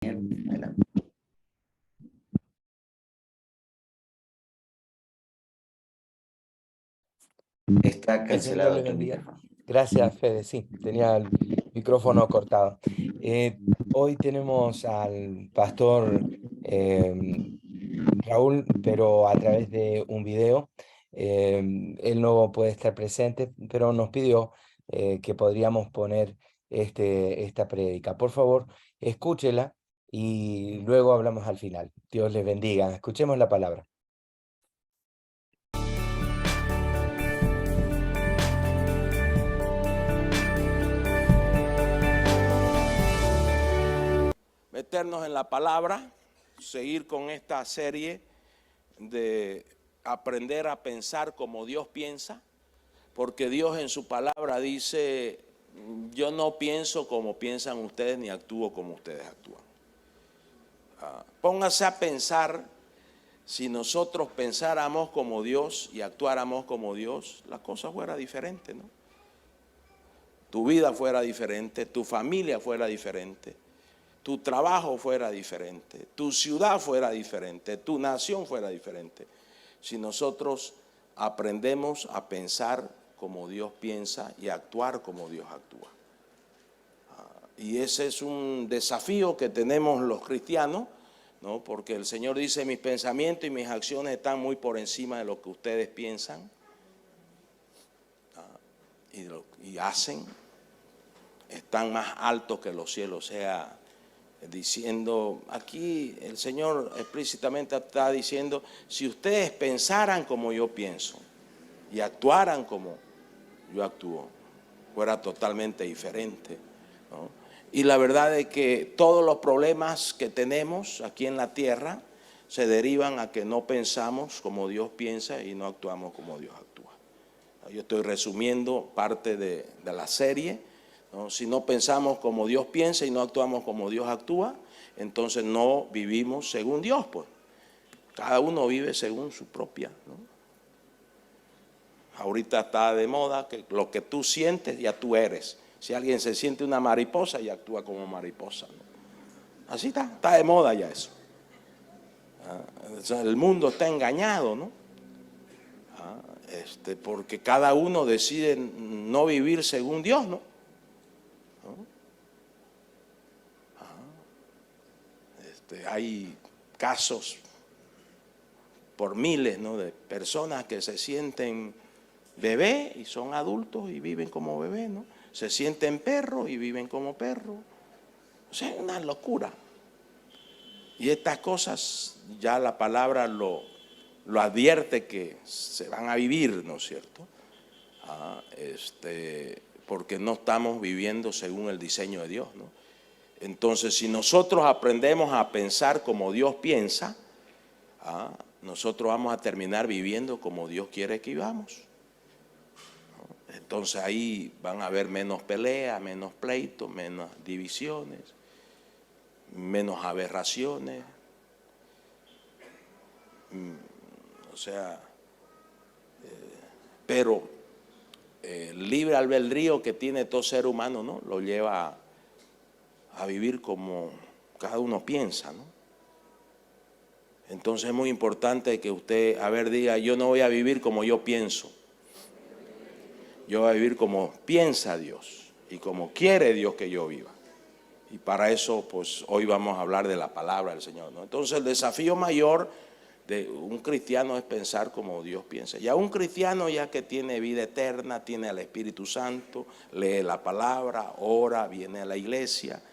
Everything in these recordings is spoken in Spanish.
Adelante. Está El Señor cancelado les tu bendiga. micrófono. Gracias, Fede. Sí, tenía el micrófono cortado. Hoy tenemos al pastor Raúl, pero a través de un video. Él no puede estar presente, pero nos pidió que podríamos poner esta prédica. Por favor, escúchela y luego hablamos al final. Dios les bendiga. Escuchemos la palabra. Meternos en la palabra, seguir con esta serie de aprender a pensar como Dios piensa, porque Dios en su palabra dice, yo no pienso como piensan ustedes ni actúo como ustedes actúan. Póngase a pensar, si nosotros pensáramos como Dios y actuáramos como Dios, la cosa fuera diferente, ¿no? Tu vida fuera diferente, tu familia fuera diferente. Tu trabajo fuera diferente, tu ciudad fuera diferente, tu nación fuera diferente. Si nosotros aprendemos a pensar como Dios piensa y a actuar como Dios actúa. Y ese es un desafío que tenemos los cristianos, ¿no? Porque el Señor dice, mis pensamientos y mis acciones están muy por encima de lo que ustedes piensan y hacen. Están más altos que los cielos, o sea, diciendo, aquí el Señor explícitamente está diciendo, si ustedes pensaran como yo pienso y actuaran como yo actúo, fuera totalmente diferente, ¿no? Y la verdad es que todos los problemas que tenemos aquí en la tierra se derivan a que no pensamos como Dios piensa y no actuamos como Dios actúa. Yo estoy resumiendo parte de la serie, ¿no? Si no pensamos como Dios piensa y no actuamos como Dios actúa, entonces no vivimos según Dios, pues. Cada uno vive según su propia, ¿no? Ahorita está de moda que lo que tú sientes ya tú eres. Si alguien se siente una mariposa, ya actúa como mariposa, ¿no? Así está de moda ya eso. El mundo está engañado, ¿no? Porque cada uno decide no vivir según Dios, ¿no? Hay casos por miles, ¿no?, de personas que se sienten bebé y son adultos y viven como bebé, ¿no? Se sienten perro y viven como perro. O sea, es una locura. Y estas cosas ya la palabra lo advierte que se van a vivir, ¿no es cierto? Porque no estamos viviendo según el diseño de Dios, ¿no? Entonces, si nosotros aprendemos a pensar como Dios piensa, nosotros vamos a terminar viviendo como Dios quiere que vivamos. Entonces ahí van a haber menos peleas, menos pleitos, menos divisiones, menos aberraciones. O sea, pero el libre albedrío que tiene todo ser humano, ¿no?, lo lleva a vivir como cada uno piensa, ¿no? Entonces es muy importante que usted, diga, yo no voy a vivir como yo pienso. Yo voy a vivir como piensa Dios y como quiere Dios que yo viva. Y para eso, pues, hoy vamos a hablar de la palabra del Señor, ¿no? Entonces, el desafío mayor de un cristiano es pensar como Dios piensa. Ya un cristiano, ya que tiene vida eterna, tiene al Espíritu Santo, lee la palabra, ora, viene a la iglesia,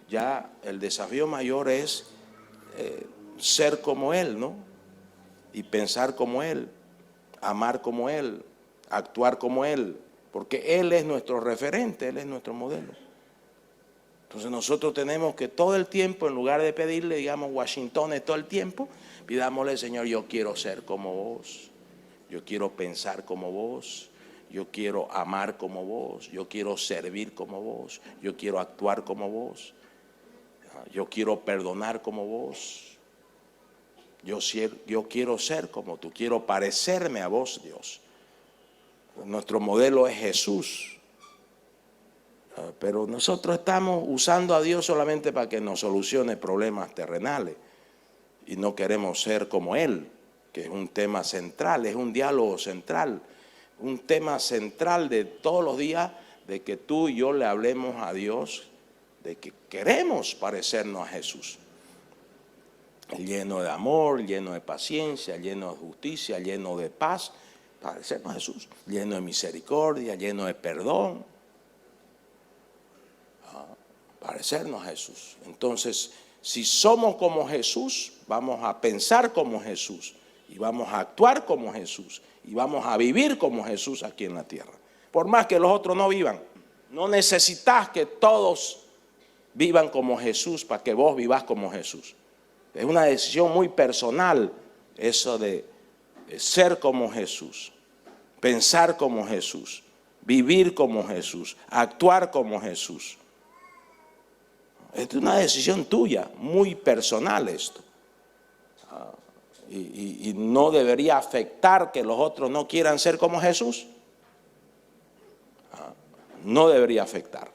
ya el desafío mayor es ser como Él, ¿no? Y pensar como Él, amar como Él, actuar como Él, porque Él es nuestro referente, Él es nuestro modelo. Entonces nosotros tenemos que todo el tiempo, en lugar de pedirle, digamos, Washingtones todo el tiempo, pidámosle, Señor, yo quiero ser como vos, yo quiero pensar como vos, yo quiero amar como vos, yo quiero servir como vos, yo quiero actuar como vos, yo quiero perdonar como vos, yo quiero ser como tú, quiero parecerme a vos, Dios. Nuestro modelo es Jesús. Pero nosotros estamos usando a Dios solamente para que nos solucione problemas terrenales y no queremos ser como Él, que es un tema central, es un diálogo central, un tema central de todos los días, de que tú y yo le hablemos a Dios, de que queremos parecernos a Jesús, lleno de amor, lleno de paciencia, lleno de justicia, lleno de paz, parecernos a Jesús, lleno de misericordia, lleno de perdón, parecernos a Jesús. Entonces, si somos como Jesús, vamos a pensar como Jesús, y vamos a actuar como Jesús, y vamos a vivir como Jesús aquí en la tierra. Por más que los otros no vivan, no necesitas que todos vivan como Jesús para que vos vivas como Jesús. Es una decisión muy personal eso de ser como Jesús, pensar como Jesús, vivir como Jesús, actuar como Jesús. Es una decisión tuya, muy personal esto. Y no debería afectar que los otros no quieran ser como Jesús. No debería afectar.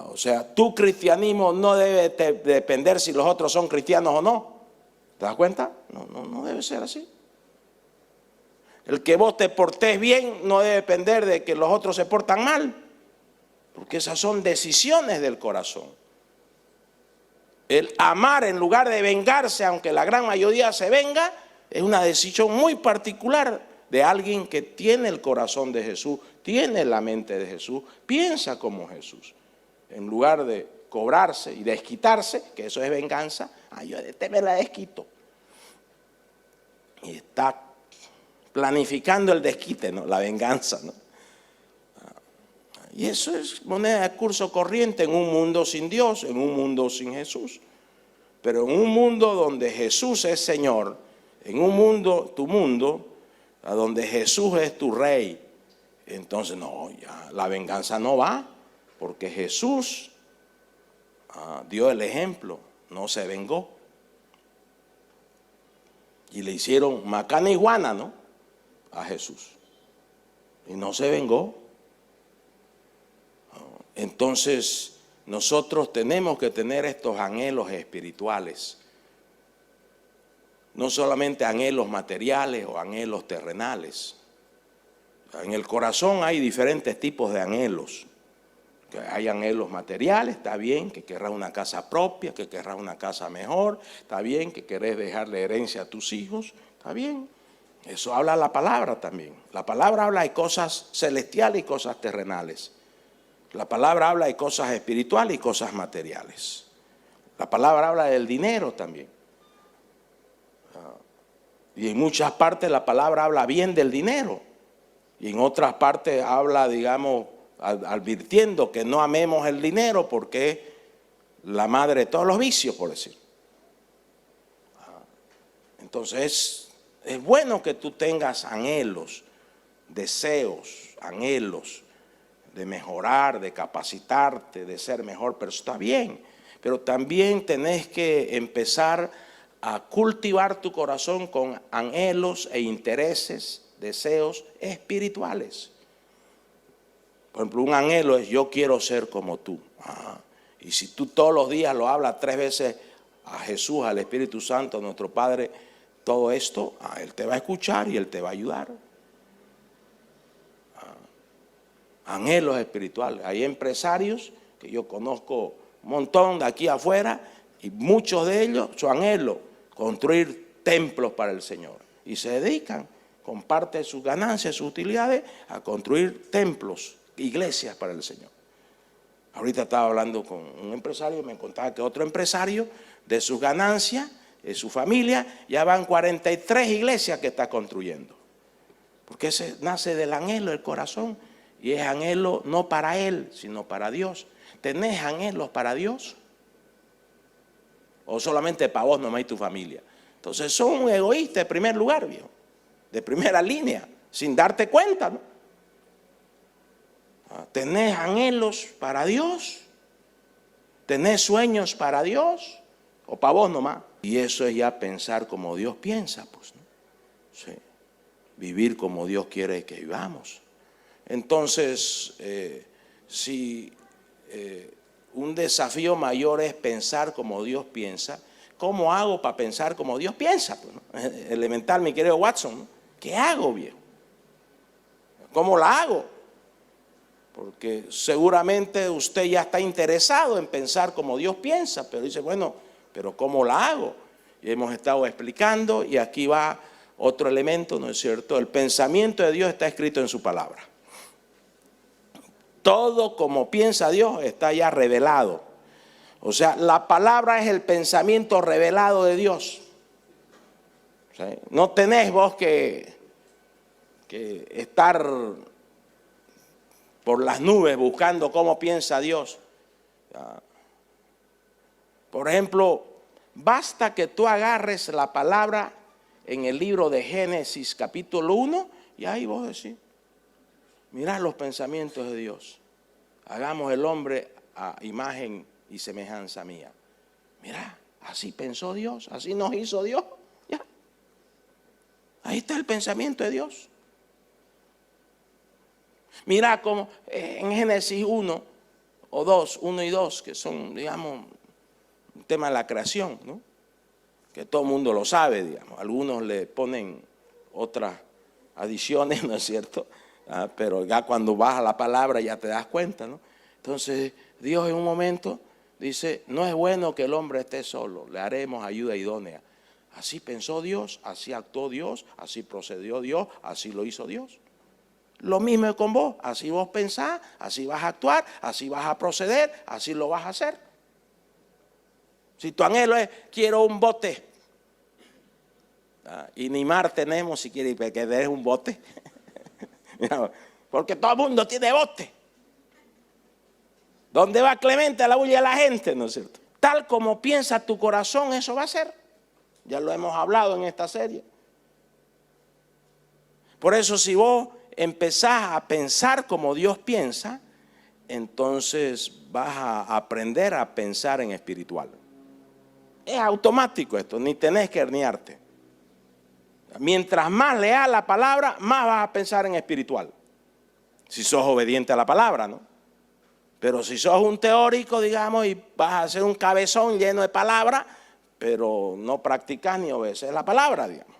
O sea, tu cristianismo no debe depender si los otros son cristianos o no. ¿Te das cuenta? No debe ser así. El que vos te portés bien no debe depender de que los otros se portan mal, porque esas son decisiones del corazón. El amar en lugar de vengarse, aunque la gran mayoría se venga, es una decisión muy particular de alguien que tiene el corazón de Jesús, tiene la mente de Jesús, piensa como Jesús. En lugar de cobrarse y desquitarse, que eso es venganza, yo me la desquito. Y está planificando el desquite, ¿no? La venganza, ¿no? Y eso es moneda de curso corriente en un mundo sin Dios, en un mundo sin Jesús. Pero en un mundo donde Jesús es Señor, en un mundo, tu mundo, a donde Jesús es tu Rey, entonces no, ya la venganza no va, porque Jesús dio el ejemplo, no se vengó. Y le hicieron macana y guana, ¿no? A Jesús. Y no se vengó. Entonces, nosotros tenemos que tener estos anhelos espirituales. No solamente anhelos materiales o anhelos terrenales. En el corazón hay diferentes tipos de anhelos. Que hay anhelos materiales, está bien, que querrás una casa propia, que querrás una casa mejor, está bien, que querés dejarle herencia a tus hijos, está bien. Eso habla la palabra también. La palabra habla de cosas celestiales y cosas terrenales. La palabra habla de cosas espirituales y cosas materiales. La palabra habla del dinero también. Y en muchas partes la palabra habla bien del dinero. Y en otras partes habla, digamos, advirtiendo que no amemos el dinero porque es la madre de todos los vicios, por decir. Entonces, es bueno que tú tengas anhelos, deseos, anhelos de mejorar, de capacitarte, de ser mejor, pero está bien. Pero también tenés que empezar a cultivar tu corazón con anhelos e intereses, deseos espirituales. Por ejemplo, un anhelo es yo quiero ser como tú. Y si tú todos los días lo hablas 3 veces a Jesús, al Espíritu Santo, a nuestro Padre, todo esto, Él te va a escuchar y Él te va a ayudar. Anhelos espirituales. Hay empresarios que yo conozco un montón de aquí afuera y muchos de ellos, su anhelo, construir templos para el Señor. Y se dedican con parte de sus ganancias, sus utilidades, a construir templos, iglesias para el Señor. Ahorita estaba hablando con un empresario y me contaba que otro empresario, de sus ganancias, de su familia, ya van 43 iglesias que está construyendo. Porque ese nace del anhelo del corazón y es anhelo no para él, sino para Dios. ¿Tenés anhelos para Dios? ¿O solamente para vos nomás y tu familia? Entonces son un egoísta en primer lugar, viejo, de primera línea, sin darte cuenta, ¿no? ¿Tenés anhelos para Dios? ¿Tenés sueños para Dios? ¿O para vos nomás? Y eso es ya pensar como Dios piensa, pues, ¿no? Sí. Vivir como Dios quiere que vivamos. Entonces, si un desafío mayor es pensar como Dios piensa, ¿cómo hago para pensar como Dios piensa? Pues, ¿no? Elemental, mi querido Watson, ¿no? ¿Qué hago, viejo? ¿Cómo la hago? Porque seguramente usted ya está interesado en pensar como Dios piensa, pero dice, bueno, pero ¿cómo la hago? Y hemos estado explicando, y aquí va otro elemento, ¿no es cierto? El pensamiento de Dios está escrito en su palabra. Todo como piensa Dios está ya revelado. O sea, la palabra es el pensamiento revelado de Dios. ¿Sí? No tenés vos que estar por las nubes buscando cómo piensa Dios. Por ejemplo, basta que tú agarres la palabra en el libro de Génesis capítulo 1 y ahí vos decís, mirá los pensamientos de Dios. Hagamos el hombre a imagen y semejanza mía. Mirá, así pensó Dios, así nos hizo Dios. Ya. Ahí está el pensamiento de Dios. Mira como en Génesis 1 o 2, 1 y 2, que son, digamos, un tema de la creación, ¿no? Que todo el mundo lo sabe, digamos. Algunos le ponen otras adiciones, ¿no es cierto? Pero ya cuando vas a la palabra ya te das cuenta, ¿no? Entonces Dios en un momento dice, no es bueno que el hombre esté solo, le haremos ayuda idónea. Así pensó Dios, así actuó Dios, así procedió Dios, así lo hizo Dios. Lo mismo es con vos, así vos pensás, así vas a actuar, así vas a proceder, así lo vas a hacer. Si tu anhelo es, quiero un bote, y ni mar tenemos si quieres que des un bote, porque todo el mundo tiene bote. ¿Dónde va Clemente a la bulla de la gente? ¿No es cierto? Tal como piensa tu corazón, eso va a ser. Ya lo hemos hablado en esta serie. Por eso si vos empezás a pensar como Dios piensa, entonces vas a aprender a pensar en espiritual. Es automático esto, ni tenés que herniarte. Mientras más leas la palabra, más vas a pensar en espiritual. Si sos obediente a la palabra, ¿no? Pero si sos un teórico, digamos, y vas a ser un cabezón lleno de palabras, pero no practicas ni obedeces la palabra, digamos.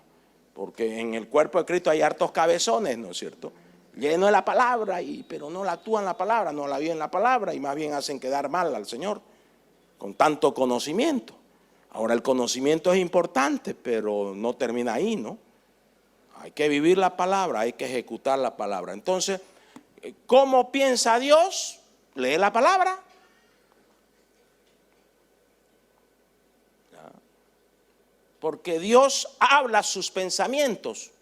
Porque en el cuerpo de Cristo hay hartos cabezones, ¿no es cierto? Lleno de la palabra, pero no la actúan la palabra, no la viven la palabra y más bien hacen quedar mal al Señor con tanto conocimiento. Ahora el conocimiento es importante, pero no termina ahí, ¿no? Hay que vivir la palabra, hay que ejecutar la palabra. Entonces, ¿cómo piensa Dios? Lee la palabra. Porque Dios habla sus pensamientos.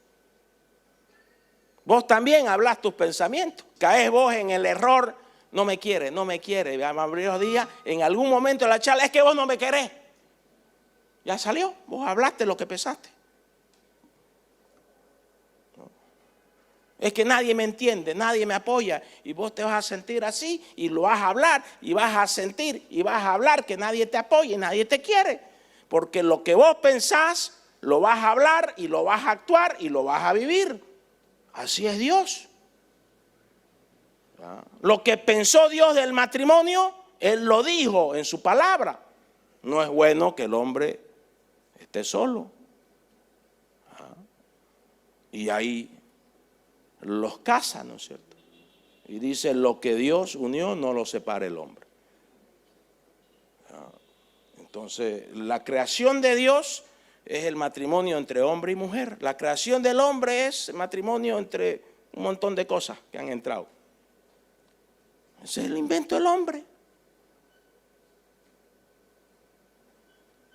Vos también hablas tus pensamientos. Caes vos en el error, no me quiere. Varios días, en algún momento de la charla, es que vos no me querés. Ya salió, vos hablaste lo que pensaste. Es que nadie me entiende, nadie me apoya y vos te vas a sentir así y lo vas a hablar y vas a sentir y vas a hablar que nadie te apoya y nadie te quiere. Porque lo que vos pensás lo vas a hablar y lo vas a actuar y lo vas a vivir. Así es Dios. Lo que pensó Dios del matrimonio, Él lo dijo en su palabra. No es bueno que el hombre esté solo. Y ahí los casa, ¿no es cierto? Y dice, lo que Dios unió no lo separe el hombre. Entonces, la creación de Dios es el matrimonio entre hombre y mujer. La creación del hombre es matrimonio entre un montón de cosas que han entrado. Ese es el invento del hombre.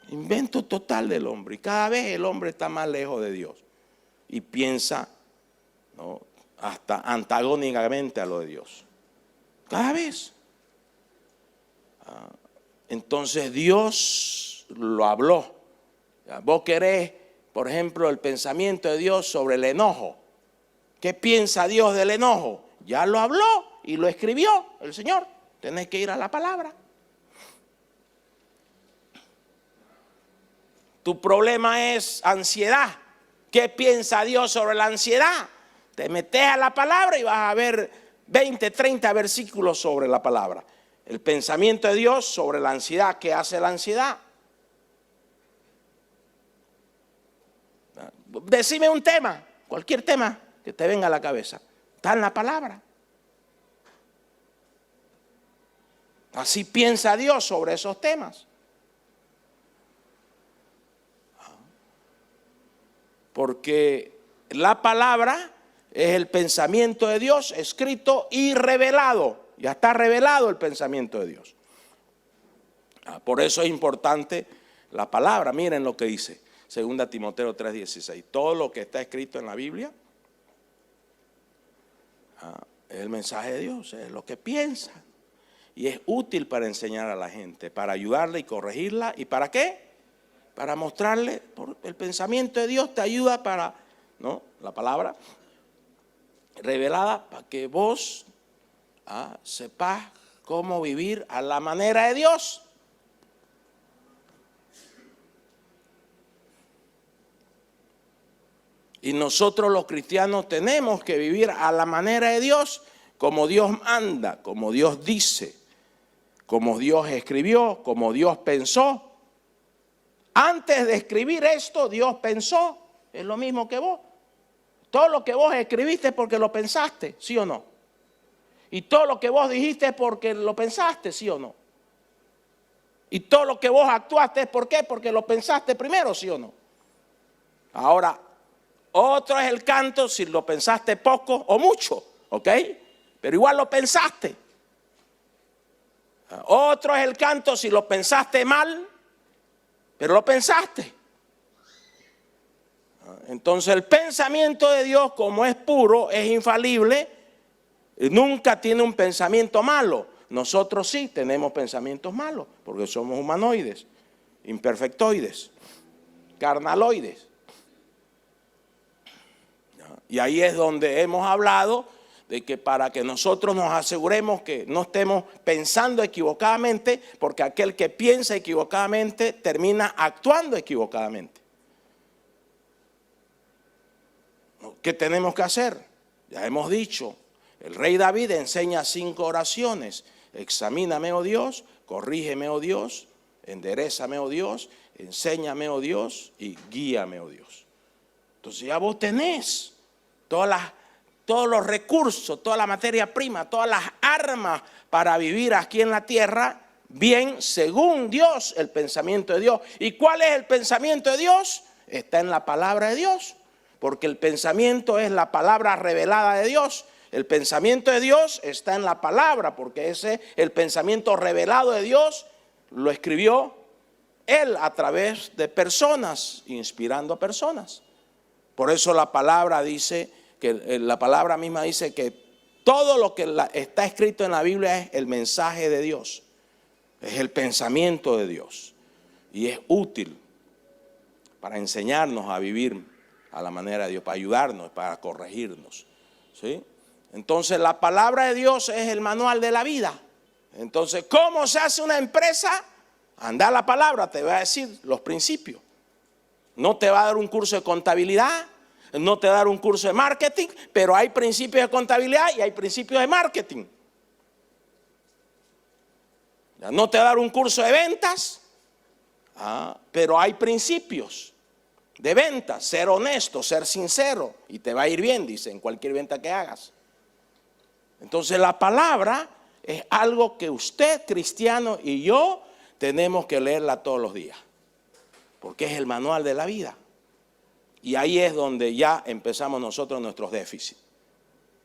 Invento total del hombre. Y cada vez el hombre está más lejos de Dios. Y piensa, ¿no?, hasta antagónicamente a lo de Dios. Cada vez. Entonces Dios lo habló. Vos querés, por ejemplo, el pensamiento de Dios sobre el enojo. ¿Qué piensa Dios del enojo? Ya lo habló y lo escribió el Señor. Tenés que ir a la palabra. Tu problema es ansiedad. ¿Qué piensa Dios sobre la ansiedad? Te metes a la palabra y vas a ver 20, 30 versículos sobre la palabra. El pensamiento de Dios sobre la ansiedad. ¿Qué hace la ansiedad? Decime un tema, cualquier tema que te venga a la cabeza. Está en la palabra. Así piensa Dios sobre esos temas. Porque la palabra es el pensamiento de Dios escrito y revelado. Ya está revelado el pensamiento de Dios. Por eso es importante la palabra. Miren lo que dice 2 Timoteo 3:16. Todo lo que está escrito en la Biblia es el mensaje de Dios, es lo que piensa. Y es útil para enseñar a la gente, para ayudarla y corregirla. ¿Y para qué? Para mostrarle, el pensamiento de Dios te ayuda para, ¿no? La palabra revelada para que vos sepas cómo vivir a la manera de Dios. Y nosotros los cristianos tenemos que vivir a la manera de Dios, como Dios manda, como Dios dice, como Dios escribió, como Dios pensó. Antes de escribir esto, Dios pensó. Es lo mismo que vos. Todo lo que vos escribiste es porque lo pensaste, ¿sí o no? Y todo lo que vos dijiste es porque lo pensaste, ¿sí o no? Y todo lo que vos actuaste es ¿por qué? Porque lo pensaste primero, ¿sí o no? Ahora, otro es el canto si lo pensaste poco o mucho, ¿ok? Pero igual lo pensaste. Otro es el canto si lo pensaste mal, pero lo pensaste. Entonces el pensamiento de Dios, como es puro, es infalible, nunca tiene un pensamiento malo. Nosotros sí tenemos pensamientos malos, porque somos humanoides, imperfectoides, carnaloides. Y ahí es donde hemos hablado de que para que nosotros nos aseguremos que no estemos pensando equivocadamente, porque aquel que piensa equivocadamente termina actuando equivocadamente. ¿Qué tenemos que hacer? Ya hemos dicho, el rey David enseña 5 oraciones. Examíname, oh Dios, corrígeme, oh Dios, enderézame, oh Dios, enséñame, oh Dios, y guíame, oh Dios. Entonces ya vos tenés todos los recursos, toda la materia prima, todas las armas para vivir aquí en la tierra, bien según Dios, el pensamiento de Dios. ¿Y cuál es el pensamiento de Dios? Está en la palabra de Dios, porque el pensamiento es la palabra revelada de Dios. El pensamiento de Dios está en la palabra, porque el pensamiento revelado de Dios lo escribió Él a través de personas, inspirando a personas. Por eso la palabra dice, que la palabra misma dice que todo lo que está escrito en la Biblia es el mensaje de Dios, es el pensamiento de Dios y es útil para enseñarnos a vivir a la manera de Dios, para ayudarnos, para corregirnos, ¿sí? Entonces la palabra de Dios es el manual de la vida. Entonces, ¿cómo se hace una empresa? Anda a la palabra, te va a decir los principios. No te va a dar un curso de contabilidad, no te va a dar un curso de marketing, pero hay principios de contabilidad y hay principios de marketing. No te va a dar un curso de ventas, pero hay principios de ventas. Ser honesto, ser sincero, y te va a ir bien, dice, en cualquier venta que hagas. Entonces la palabra es algo que usted, cristiano, y yo tenemos que leerla todos los días, porque es el manual de la vida. Y ahí es donde ya empezamos nosotros nuestros déficits.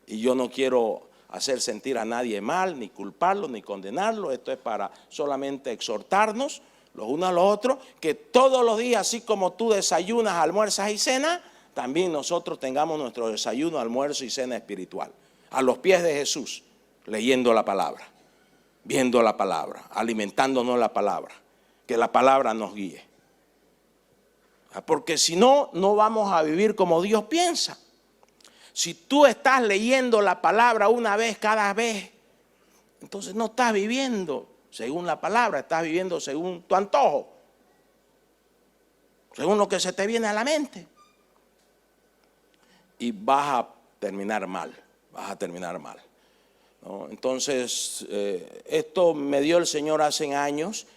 Y yo no quiero hacer sentir a nadie mal, ni culparlo, ni condenarlo. Esto es para solamente exhortarnos los unos a los otros, que todos los días, así como tú desayunas, almuerzas y cenas, también nosotros tengamos nuestro desayuno, almuerzo y cena espiritual. A los pies de Jesús, leyendo la palabra, viendo la palabra, alimentándonos la palabra, que la palabra nos guíe. Porque si no, no vamos a vivir como Dios piensa. Si tú estás leyendo la palabra una vez cada vez, entonces no estás viviendo según la palabra, estás viviendo según tu antojo, según lo que se te viene a la mente. Y vas a terminar mal, vas a terminar mal. ¿no? Entonces, esto me dio el Señor hace años.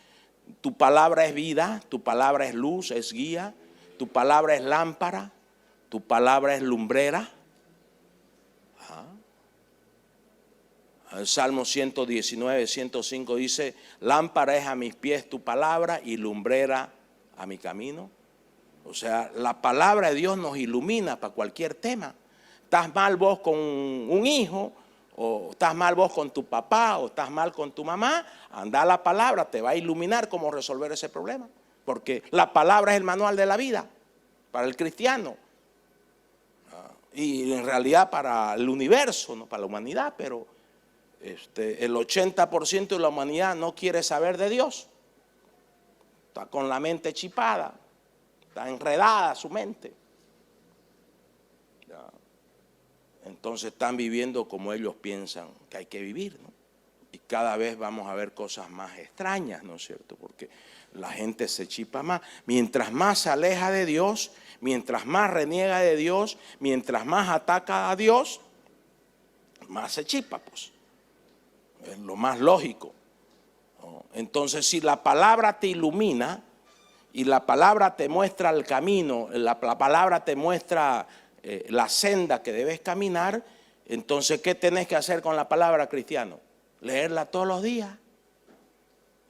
Tu palabra es vida, tu palabra es luz, es guía, tu palabra es lámpara, tu palabra es lumbrera. El Salmo 119, 105 dice, lámpara es a mis pies tu palabra y lumbrera a mi camino. O sea, la palabra de Dios nos ilumina para cualquier tema. Estás mal vos con un hijo, o estás mal vos con tu papá, o estás mal con tu mamá, anda a la palabra, te va a iluminar cómo resolver ese problema. Porque la palabra es el manual de la vida para el cristiano. Y en realidad para el universo, no para la humanidad, pero el 80% de la humanidad no quiere saber de Dios. Está con la mente chipada, está enredada su mente. Entonces están viviendo como ellos piensan que hay que vivir, ¿no? Y cada vez vamos a ver cosas más extrañas, ¿no es cierto? Porque la gente se chipa más. Mientras más se aleja de Dios, mientras más reniega de Dios, mientras más ataca a Dios, más se chipa, pues. Es lo más lógico, ¿no? Entonces, si la palabra te ilumina y la palabra te muestra el camino, la palabra te muestra la senda que debes caminar, entonces, ¿qué tenés que hacer con la palabra, cristiano? Leerla todos los días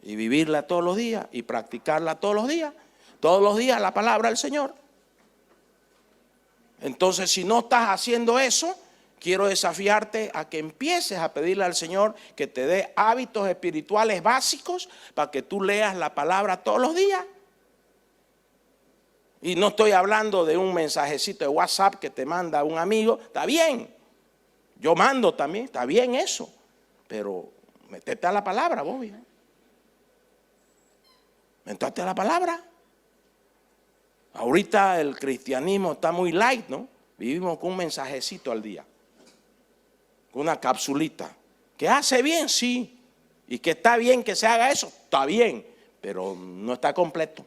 y vivirla todos los días y practicarla todos los días la palabra del Señor. Entonces, si no estás haciendo eso, quiero desafiarte a que empieces a pedirle al Señor que te dé hábitos espirituales básicos para que tú leas la palabra todos los días. Y no estoy hablando de un mensajecito de WhatsApp que te manda un amigo, está bien, yo mando también, está bien eso, pero métete a la palabra, Bobby. Métete a la palabra. Ahorita el cristianismo está muy light, ¿no? Vivimos con un mensajecito al día, con una capsulita, que hace bien, sí, y que está bien que se haga eso, está bien, pero no está completo.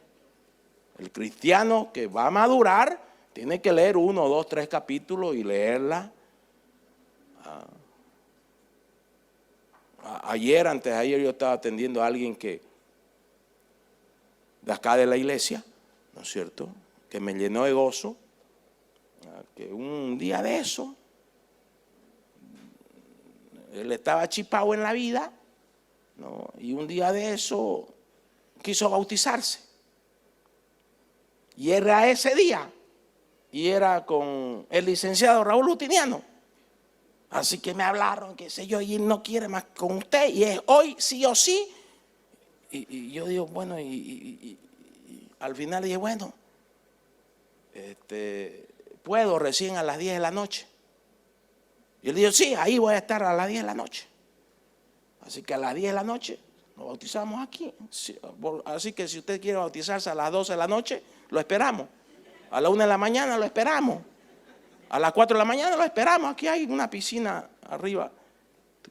El cristiano que va a madurar tiene que leer 1, 2, 3 capítulos y leerla. Antes de ayer yo estaba atendiendo a alguien que de acá de la iglesia, ¿no es cierto?, que me llenó de gozo, que un día de eso, él estaba chipado en la vida, ¿no? Y un día de eso quiso bautizarse. Y era ese día, y era con el licenciado Raúl Justiniano. Así que me hablaron, qué sé yo, y él no quiere más con usted, y es hoy sí o sí. Y yo digo, bueno, y al final dije, bueno, puedo recién a las 10 de la noche. Y él dijo, sí, ahí voy a estar a las 10 de la noche. Así que a las 10 de la noche nos bautizamos aquí. Así que si usted quiere bautizarse a las 12 de la noche, lo esperamos. A la 1 de la mañana lo esperamos. A las 4 de la mañana lo esperamos. Aquí hay una piscina arriba,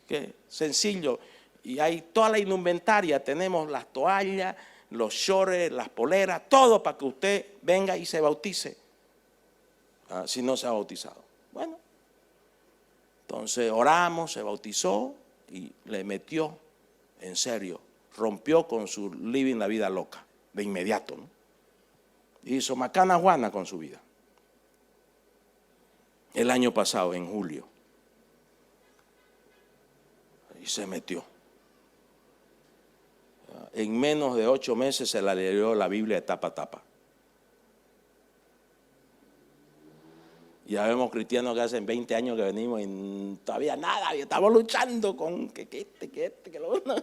que sencillo. Y hay toda la indumentaria. Tenemos las toallas, los shorts, las poleras, todo para que usted venga y se bautice. Si no se ha bautizado. Bueno, entonces oramos, se bautizó y le metió en serio. Rompió con su living la vida loca, de inmediato, ¿no? Hizo macana juana con su vida. El año pasado, en julio. Y se metió. En menos de 8 meses se la leyó la Biblia de tapa a tapa. Ya vemos cristianos que hacen 20 años que venimos y todavía nada, y estamos luchando con que lo otro.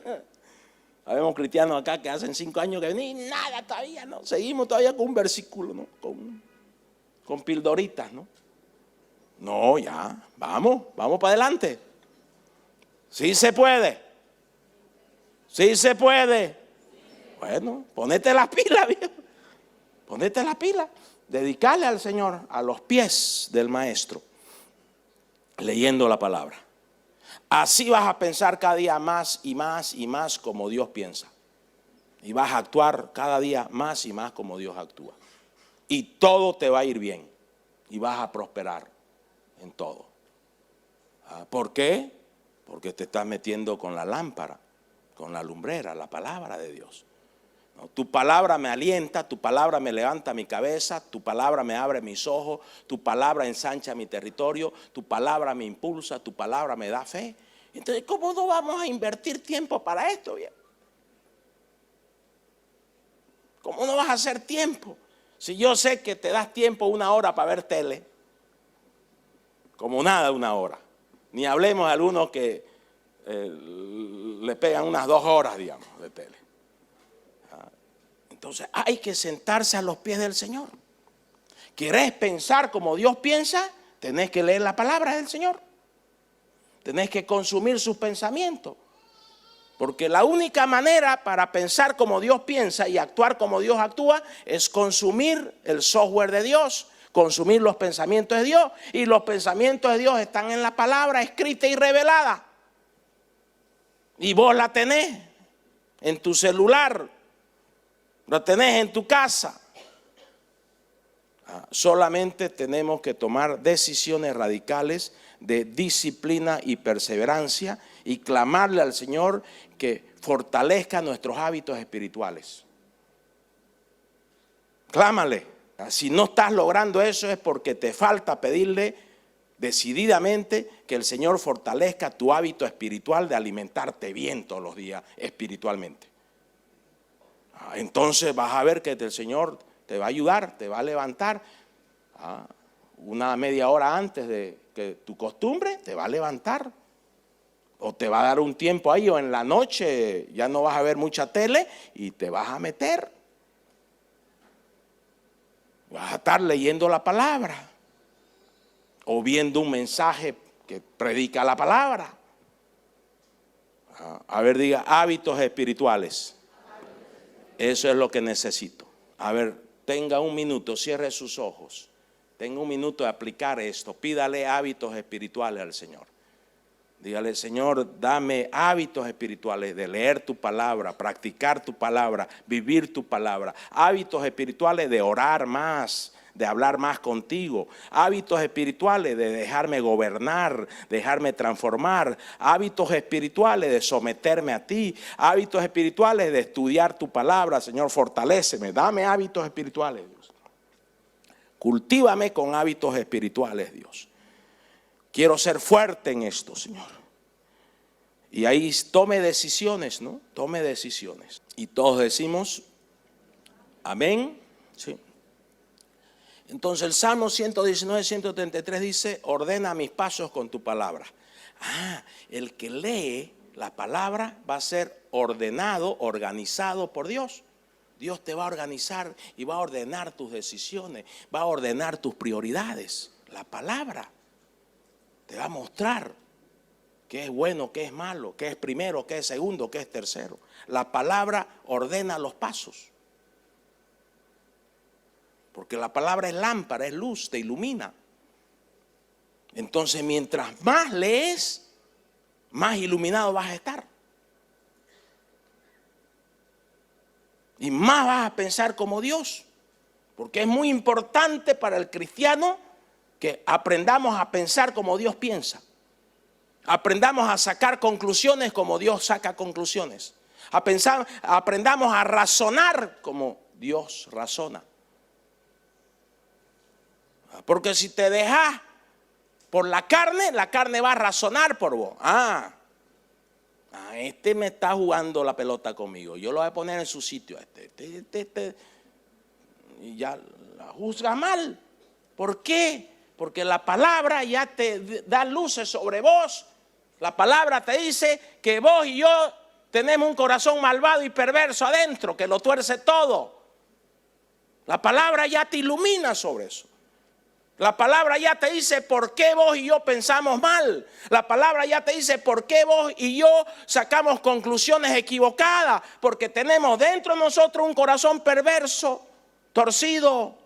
Habemos cristianos acá que hacen 5 años que venimos y nada todavía, ¿no? Seguimos todavía con un versículo, ¿no? Con pildoritas, ¿no? No, ya, vamos para adelante. Sí se puede. Sí se puede. Bueno, ponete las pilas, viejo. Ponete las pilas. Dedicarle al Señor a los pies del Maestro, leyendo la palabra. Así vas a pensar cada día más y más y más como Dios piensa. Y vas a actuar cada día más y más como Dios actúa. Y todo te va a ir bien. Y vas a prosperar en todo. ¿Por qué? porque te estás metiendo con la lámpara, con la lumbrera, la palabra de Dios. No, tu palabra me alienta, tu palabra me levanta mi cabeza, tu palabra me abre mis ojos, tu palabra ensancha mi territorio, tu palabra me impulsa, tu palabra me da fe. Entonces, ¿cómo no vamos a invertir tiempo para esto, bien? ¿Cómo no vas a hacer tiempo? Si yo sé que te das tiempo 1 hora para ver tele, como nada 1 hora. Ni hablemos de algunos que le pegan unas 2 horas, digamos, de tele. Entonces hay que sentarse a los pies del Señor. ¿Querés pensar como Dios piensa? Tenés que leer la palabra del Señor. Tenés que consumir sus pensamientos. Porque la única manera para pensar como Dios piensa y actuar como Dios actúa es consumir el software de Dios, consumir los pensamientos de Dios. Y los pensamientos de Dios están en la palabra escrita y revelada. Y vos la tenés en tu celular, la tenés en tu casa. Solamente tenemos que tomar decisiones radicales de disciplina y perseverancia y clamarle al Señor que fortalezca nuestros hábitos espirituales. Clámale. Si no estás logrando eso es porque te falta pedirle decididamente que el Señor fortalezca tu hábito espiritual de alimentarte bien todos los días espiritualmente. Entonces vas a ver que el Señor te va a ayudar, te va a levantar. Una media hora antes de que tu costumbre te va a levantar. O te va a dar un tiempo ahí, o en la noche ya no vas a ver mucha tele y te vas a meter. Vas a estar leyendo la palabra o viendo un mensaje que predica la palabra. A ver, diga, hábitos espirituales. Eso es lo que necesito. A ver, tenga un minuto, cierre sus ojos. Tenga un minuto de aplicar esto. Pídale hábitos espirituales al Señor. Dígale, Señor, dame hábitos espirituales de leer tu palabra, practicar tu palabra, vivir tu palabra. Hábitos espirituales de orar más, de hablar más contigo. Hábitos espirituales de dejarme gobernar, dejarme transformar. Hábitos espirituales de someterme a ti. Hábitos espirituales de estudiar tu palabra. Señor, fortaléceme, dame hábitos espirituales, Dios. Cultívame con hábitos espirituales, Dios. Quiero ser fuerte en esto, Señor. Y ahí tome decisiones, ¿no? Tome decisiones. Y todos decimos, amén. Sí. Entonces el Salmo 119, 133 dice, ordena mis pasos con tu palabra. El que lee la palabra va a ser ordenado, organizado por Dios. Dios te va a organizar y va a ordenar tus decisiones, va a ordenar tus prioridades. La palabra te va a mostrar qué es bueno, qué es malo, qué es primero, qué es segundo, qué es tercero. La palabra ordena los pasos. Porque la palabra es lámpara, es luz, te ilumina. Entonces, mientras más lees, más iluminado vas a estar. Y más vas a pensar como Dios. Porque es muy importante para el cristiano que aprendamos a pensar como Dios piensa. Aprendamos a sacar conclusiones como Dios saca conclusiones. Aprendamos a razonar como Dios razona. Porque si te dejas por la carne va a razonar por vos. Este me está jugando la pelota conmigo. Yo lo voy a poner en su sitio. Y ya la juzga mal. ¿Por qué? Porque la palabra ya te da luces sobre vos. La palabra te dice que vos y yo tenemos un corazón malvado y perverso adentro, que lo tuerce todo. La palabra ya te ilumina sobre eso. La palabra ya te dice por qué vos y yo pensamos mal. La palabra ya te dice por qué vos y yo sacamos conclusiones equivocadas. Porque tenemos dentro de nosotros un corazón perverso, torcido,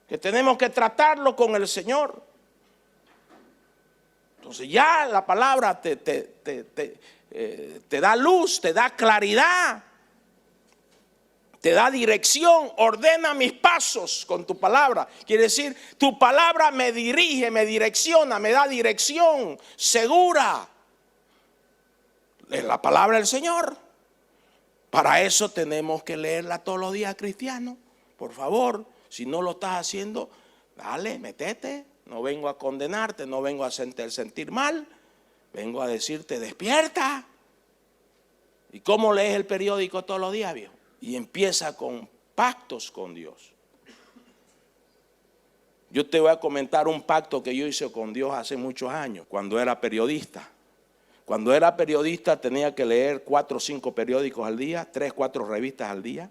que tenemos que tratarlo con el Señor. Entonces ya la palabra te da luz, te da claridad, te da dirección. Ordena mis pasos con tu palabra. Quiere decir, tu palabra me dirige, me direcciona, me da dirección segura. Es la palabra del Señor. Para eso tenemos que leerla todos los días, cristianos. Por favor, si no lo estás haciendo, dale, métete. No vengo a condenarte, no vengo a sentir mal. Vengo a decirte, despierta. ¿Y cómo lees el periódico todos los días, viejo? Y empieza con pactos con Dios. Yo te voy a comentar un pacto que yo hice con Dios hace muchos años, cuando era periodista. Cuando era periodista tenía que leer 4 o 5 periódicos al día, 3 o 4 revistas al día,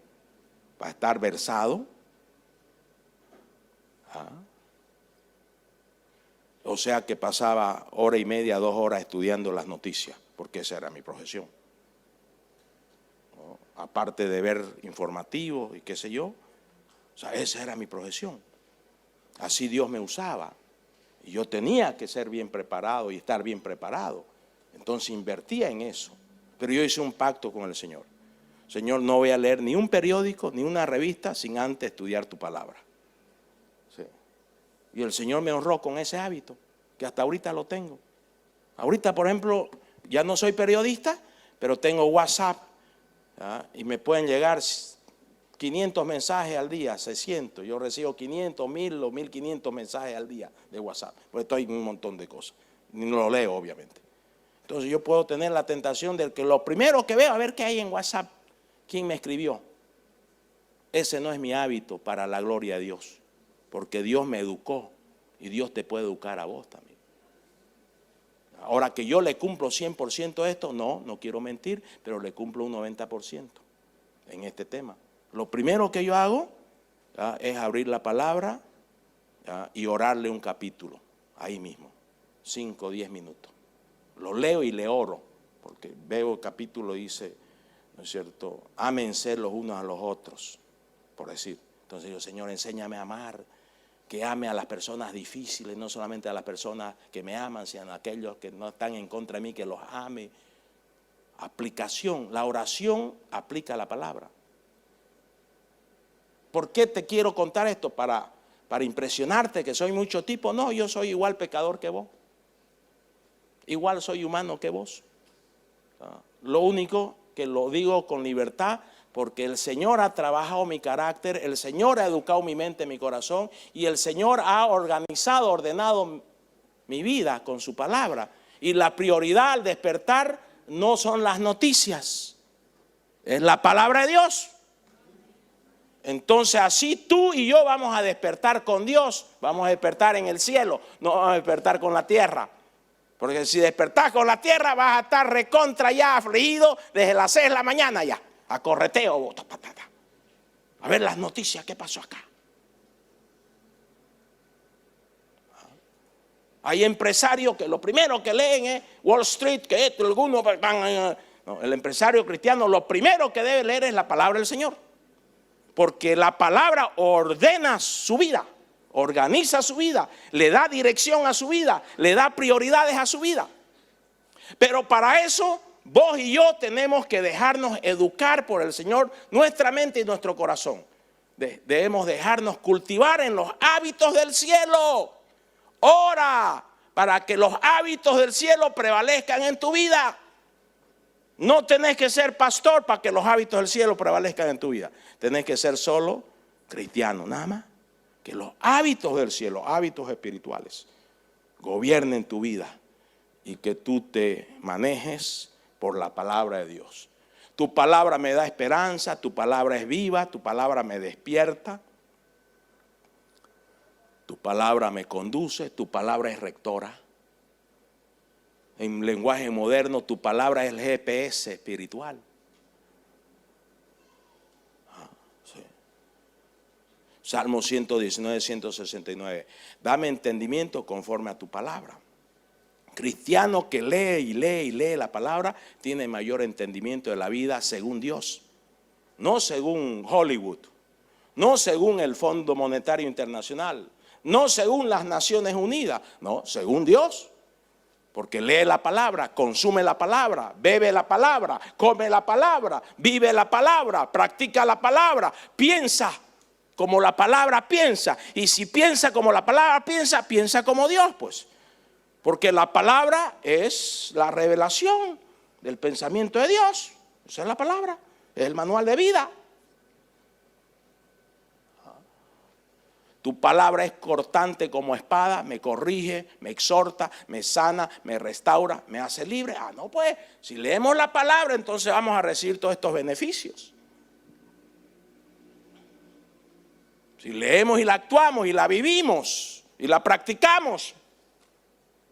para estar versado. O sea que pasaba 1 hora y media, 2 horas estudiando las noticias, porque esa era mi profesión. ¿No? Aparte de ver informativos y qué sé yo, o sea, esa era mi profesión. Así Dios me usaba. Y yo tenía que ser bien preparado y estar bien preparado. Entonces invertía en eso. Pero yo hice un pacto con el Señor. Señor, no voy a leer ni un periódico, ni una revista sin antes estudiar tu palabra. Sí. Y el Señor me honró con ese hábito, que hasta ahorita lo tengo. Ahorita, por ejemplo, ya no soy periodista, pero tengo WhatsApp. Y me pueden llegar 500 mensajes al día, 600. Yo recibo 500, 1000 o 1500 mensajes al día de WhatsApp. Porque estoy en un montón de cosas. Ni lo leo, obviamente. Entonces yo puedo tener la tentación de que lo primero que veo, a ver qué hay en WhatsApp. ¿Quién me escribió? Ese no es mi hábito para la gloria de Dios. Porque Dios me educó. Y Dios te puede educar a vos también. Ahora que yo le cumplo 100% esto, no quiero mentir, pero le cumplo un 90% en este tema. Lo primero que yo hago es abrir la palabra y orarle un capítulo, ahí mismo, 5 o 10 minutos. Lo leo y le oro, porque veo el capítulo y dice, ¿no es cierto? Ámense los unos a los otros, por decir. Entonces yo, Señor, enséñame a amar, que ame a las personas difíciles, no solamente a las personas que me aman, sino a aquellos que no están en contra de mí, que los ame. Aplicación, la oración aplica la palabra. ¿Por qué te quiero contar esto? Para impresionarte que soy mucho tipo. No, yo soy igual pecador que vos. Igual soy humano que vos. Lo único que lo digo con libertad, porque el Señor ha trabajado mi carácter, el Señor ha educado mi mente, mi corazón, y el Señor ha organizado, ordenado mi vida con su palabra. Y la prioridad al despertar no son las noticias, es la palabra de Dios. Entonces así tú y yo vamos a despertar con Dios, vamos a despertar en el cielo, no vamos a despertar con la tierra. Porque si despertás con la tierra vas a estar recontra ya afligido desde las 6 de la mañana ya, a correteo, a ver las noticias, ¿qué pasó acá? Hay empresarios que lo primero que leen es Wall Street, que esto, algunos van. No, el empresario cristiano lo primero que debe leer es la palabra del Señor. Porque la palabra ordena su vida, organiza su vida, le da dirección a su vida, le da prioridades a su vida. Pero para eso vos y yo tenemos que dejarnos educar por el Señor, nuestra mente y nuestro corazón. Debemos dejarnos cultivar en los hábitos del cielo. Ora para que los hábitos del cielo prevalezcan en tu vida. No tenés que ser pastor para que los hábitos del cielo prevalezcan en tu vida. Tenés que ser solo cristiano, nada más. Que los hábitos del cielo, hábitos espirituales, gobiernen tu vida y que tú te manejes por la palabra de Dios. Tu palabra me da esperanza, tu palabra es viva, tu palabra me despierta, tu palabra me conduce, tu palabra es rectora. En lenguaje moderno, tu palabra es el GPS espiritual. Sí. Salmo 119, 169. Dame entendimiento conforme a tu palabra. Cristiano que lee y lee y lee la palabra tiene mayor entendimiento de la vida según Dios. No según Hollywood, no según el Fondo Monetario Internacional, no según las Naciones Unidas, no, según Dios. Porque lee la palabra, consume la palabra, bebe la palabra, come la palabra, vive la palabra, practica la palabra, piensa como la palabra piensa. Y si piensa como la palabra piensa, piensa como Dios, pues. Porque la palabra es la revelación del pensamiento de Dios. Esa es la palabra, es el manual de vida. Tu palabra es cortante como espada, me corrige, me exhorta, me sana, me restaura, me hace libre. Ah, no, pues, si leemos la palabra, entonces vamos a recibir todos estos beneficios. Si leemos y la actuamos y la vivimos y la practicamos,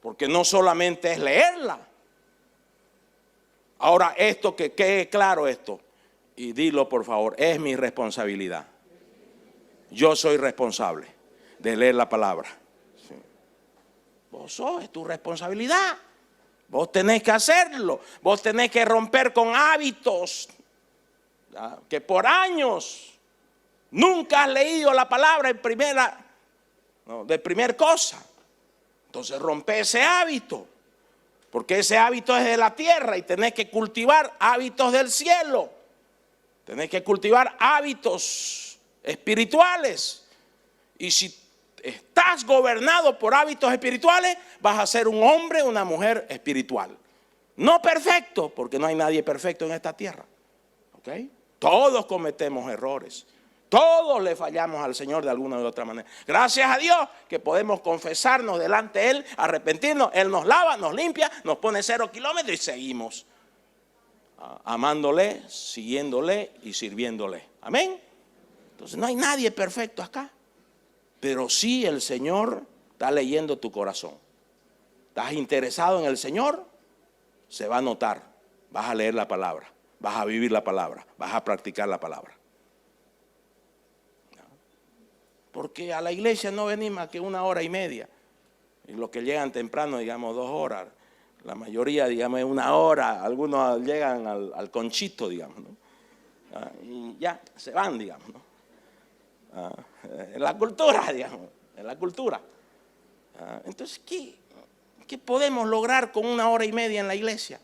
porque no solamente es leerla. Ahora, esto que quede claro esto, y dilo por favor, es mi responsabilidad. Yo soy responsable de leer la palabra. Sí. Vos sos, es tu responsabilidad. Vos tenés que hacerlo. Vos tenés que romper con hábitos, ¿ya?, que por años nunca has leído la palabra de primer cosa. Entonces rompe ese hábito, porque ese hábito es de la tierra y tenés que cultivar hábitos del cielo. Tenés que cultivar hábitos espirituales. Y si estás gobernado por hábitos espirituales, vas a ser un hombre, una mujer espiritual. No perfecto, porque no hay nadie perfecto en esta tierra. ¿Ok? Todos cometemos errores. Todos le fallamos al Señor de alguna u otra manera. Gracias a Dios que podemos confesarnos delante de Él, arrepentirnos. Él nos lava, nos limpia, nos pone 0 kilómetros y seguimos amándole, siguiéndole y sirviéndole. Amén. Entonces no hay nadie perfecto acá. Pero sí el Señor está leyendo tu corazón. ¿Estás interesado en el Señor? Se va a notar. Vas a leer la palabra, vas a vivir la palabra, vas a practicar la palabra. Porque a la iglesia no venimos más que 1 hora y media. Y los que llegan temprano, digamos, 2 horas. La mayoría, digamos, es 1 hora. Algunos llegan al conchito, digamos, ¿no? Y ya se van, digamos, ¿no? En la cultura, digamos, en la cultura. Entonces, ¿qué podemos lograr con 1 hora y media en la iglesia?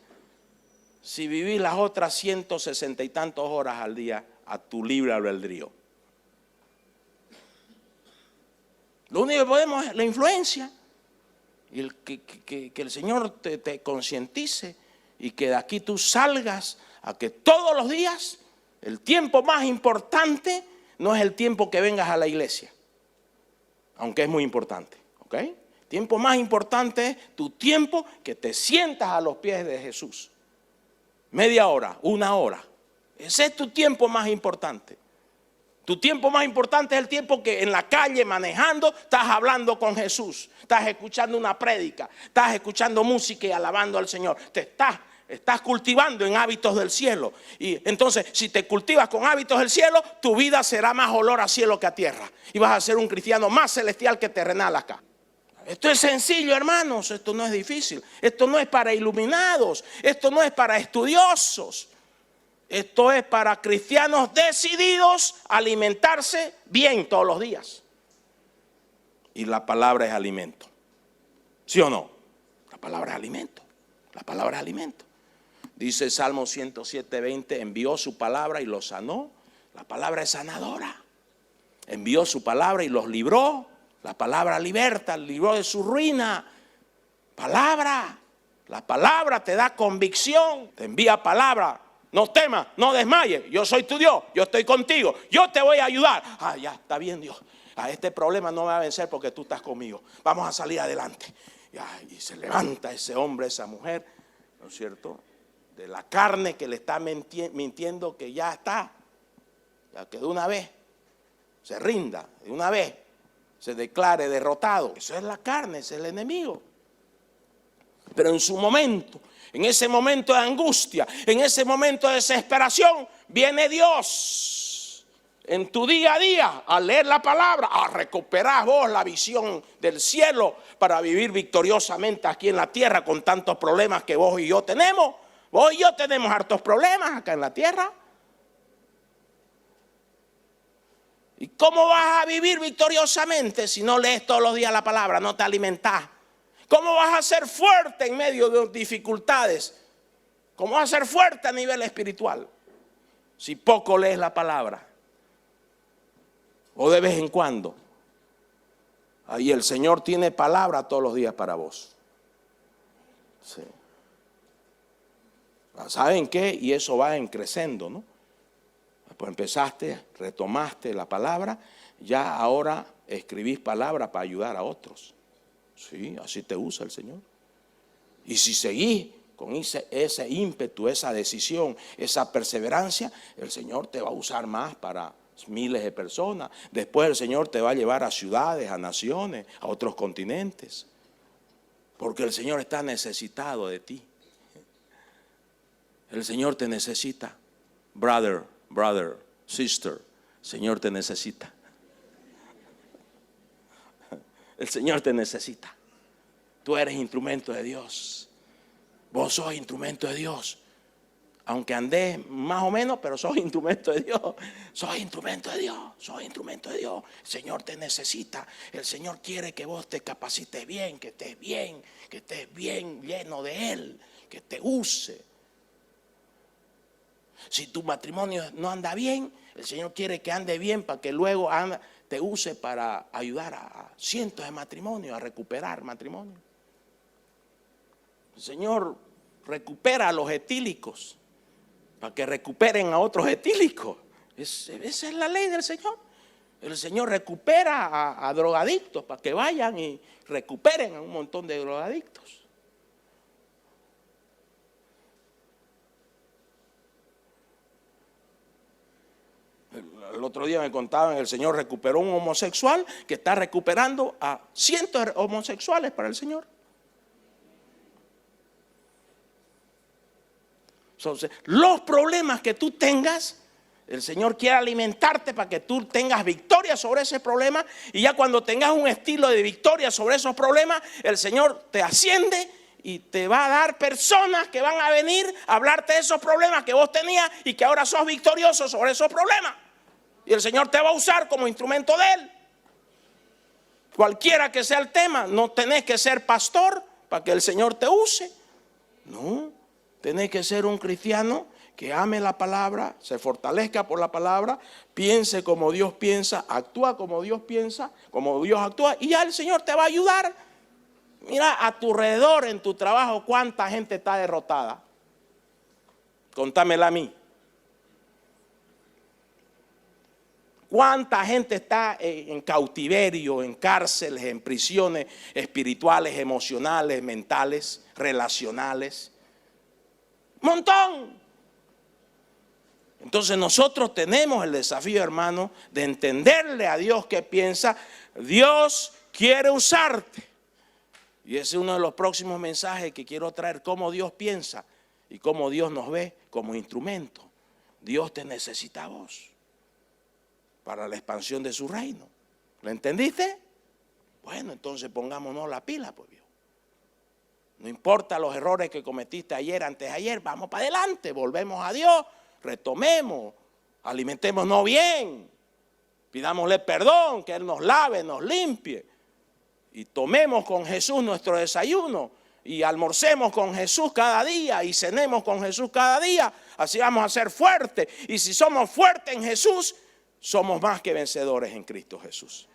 Si vivís las otras 160 y tantas horas al día a tu libre albedrío. Lo único que podemos es la influencia. Y que el Señor te concientice y que de aquí tú salgas a que todos los días el tiempo más importante no es el tiempo que vengas a la iglesia, aunque es muy importante, ¿ok? El tiempo más importante es tu tiempo que te sientas a los pies de Jesús. Media hora, 1 hora. Ese es tu tiempo más importante. Tu tiempo más importante es el tiempo que en la calle manejando estás hablando con Jesús, estás escuchando una prédica, estás escuchando música y alabando al Señor. Te estás cultivando en hábitos del cielo. Y entonces, si te cultivas con hábitos del cielo, tu vida será más olor a cielo que a tierra. Y vas a ser un cristiano más celestial que terrenal acá. Esto es sencillo, hermanos. Esto no es difícil. Esto no es para iluminados. Esto no es para estudiosos. Esto es para cristianos decididos a alimentarse bien todos los días. Y la palabra es alimento. ¿Sí o no? La palabra es alimento. La palabra es alimento. Dice Salmo 107:20, envió su palabra y los sanó. La palabra es sanadora. Envió su palabra y los libró. La palabra liberta, libró de su ruina. Palabra. La palabra te da convicción, te envía palabra. No temas, no desmayes, yo soy tu Dios, yo estoy contigo, yo te voy a ayudar. Ah, ya, está bien, Dios. Este problema no me va a vencer porque tú estás conmigo. Vamos a salir adelante. Y se levanta ese hombre, esa mujer, ¿no es cierto? De la carne que le está mintiendo que ya está. Ya que de una vez se rinda, de una vez se declare derrotado. Eso es la carne, ese es el enemigo. Pero en su momento, en ese momento de angustia, en ese momento de desesperación, viene Dios en tu día a día a leer la palabra, a recuperar vos la visión del cielo para vivir victoriosamente aquí en la tierra con tantos problemas que vos y yo tenemos. Vos y yo tenemos hartos problemas acá en la tierra. ¿Y cómo vas a vivir victoriosamente si no lees todos los días la palabra, no te alimentás? ¿Cómo vas a ser fuerte en medio de dificultades? ¿Cómo vas a ser fuerte a nivel espiritual si poco lees la palabra? O de vez en cuando. Ahí el Señor tiene palabra todos los días para vos. Sí. ¿Saben qué? Y eso va creciendo, ¿no? Pues empezaste, retomaste la palabra, ya ahora escribís palabras para ayudar a otros. Sí, así te usa el Señor. Y si seguís con ese ímpetu, esa decisión, esa perseverancia, el Señor te va a usar más para miles de personas. Después el Señor te va a llevar a ciudades, a naciones, a otros continentes. Porque el Señor está necesitado de ti. El Señor te necesita. Brother, sister, el Señor te necesita. El Señor te necesita. Tú eres instrumento de Dios. Vos sos instrumento de Dios. Aunque andés más o menos, pero sos instrumento de Dios. Sos instrumento de Dios. Sos instrumento de Dios. El Señor te necesita. El Señor quiere que vos te capacites bien, que estés bien lleno de Él, que te use. Si tu matrimonio no anda bien, el Señor quiere que ande bien para que luego te use para ayudar a cientos de matrimonios a recuperar matrimonio. El Señor recupera a los etílicos para que recuperen a otros etílicos. Esa es la ley del Señor. El Señor recupera a drogadictos para que vayan y recuperen a un montón de drogadictos. El otro día me contaban, el Señor recuperó un homosexual que está recuperando a cientos de homosexuales para el Señor. Entonces, los problemas que tú tengas, el Señor quiere alimentarte para que tú tengas victoria sobre ese problema. Y ya cuando tengas un estilo de victoria sobre esos problemas, el Señor te asciende y te va a dar personas que van a venir a hablarte de esos problemas que vos tenías y que ahora sos victorioso sobre esos problemas. Y el Señor te va a usar como instrumento de Él. Cualquiera que sea el tema, no tenés que ser pastor para que el Señor te use. No, tenés que ser un cristiano que ame la palabra, se fortalezca por la palabra, piense como Dios piensa, actúa como Dios piensa, como Dios actúa, y ya el Señor te va a ayudar. Mira a tu alrededor en tu trabajo cuánta gente está derrotada. Contámela a mí. ¿Cuánta gente está en cautiverio, en cárceles, en prisiones espirituales, emocionales, mentales, relacionales? ¡Montón! Entonces nosotros tenemos el desafío, hermano, de entenderle a Dios qué piensa. Dios quiere usarte. Y ese es uno de los próximos mensajes que quiero traer, cómo Dios piensa y cómo Dios nos ve como instrumento. Dios te necesita a vos para la expansión de su reino. ¿Lo entendiste? Bueno, entonces pongámonos la pila, pues viejo. No importa los errores que cometiste ayer, antes de ayer, vamos para adelante, volvemos a Dios, retomemos, alimentémonos bien, pidámosle perdón, que Él nos lave, nos limpie, y tomemos con Jesús nuestro desayuno, y almorcemos con Jesús cada día, y cenemos con Jesús cada día, así vamos a ser fuertes, y si somos fuertes en Jesús, somos más que vencedores en Cristo Jesús.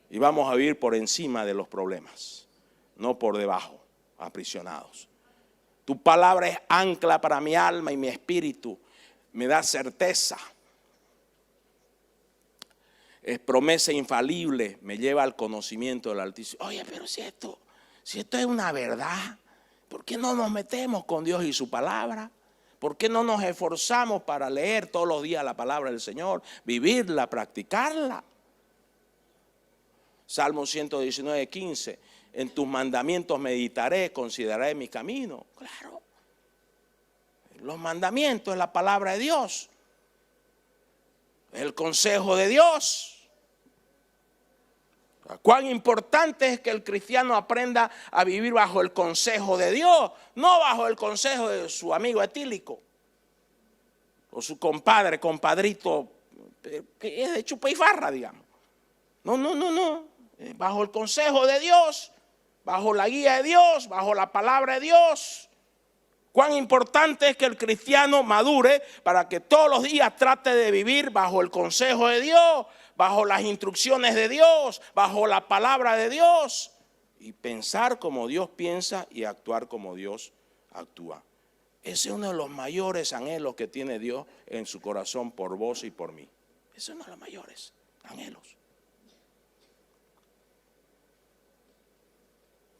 Y vamos a vivir por encima de los problemas, no por debajo, aprisionados. Tu palabra es ancla para mi alma y mi espíritu. Me da certeza. Es promesa infalible. Me lleva al conocimiento del Altísimo. Oye, pero si esto es una verdad, ¿por qué no nos metemos con Dios y su palabra? ¿Por qué no nos esforzamos para leer todos los días la palabra del Señor, vivirla, practicarla? Salmo 119, 15. En tus mandamientos meditaré, consideraré mi camino. Claro. Los mandamientos es la palabra de Dios. El consejo de Dios. Cuán importante es que el cristiano aprenda a vivir bajo el consejo de Dios, no bajo el consejo de su amigo etílico o su compadre, compadrito, que es de chupa y farra, digamos. No. Bajo el consejo de Dios, bajo la guía de Dios, bajo la palabra de Dios. Cuán importante es que el cristiano madure para que todos los días trate de vivir bajo el consejo de Dios, bajo las instrucciones de Dios, bajo la palabra de Dios, y pensar como Dios piensa y actuar como Dios actúa. Ese es uno de los mayores anhelos que tiene Dios en su corazón por vos y por mí. Ese es uno de los mayores anhelos.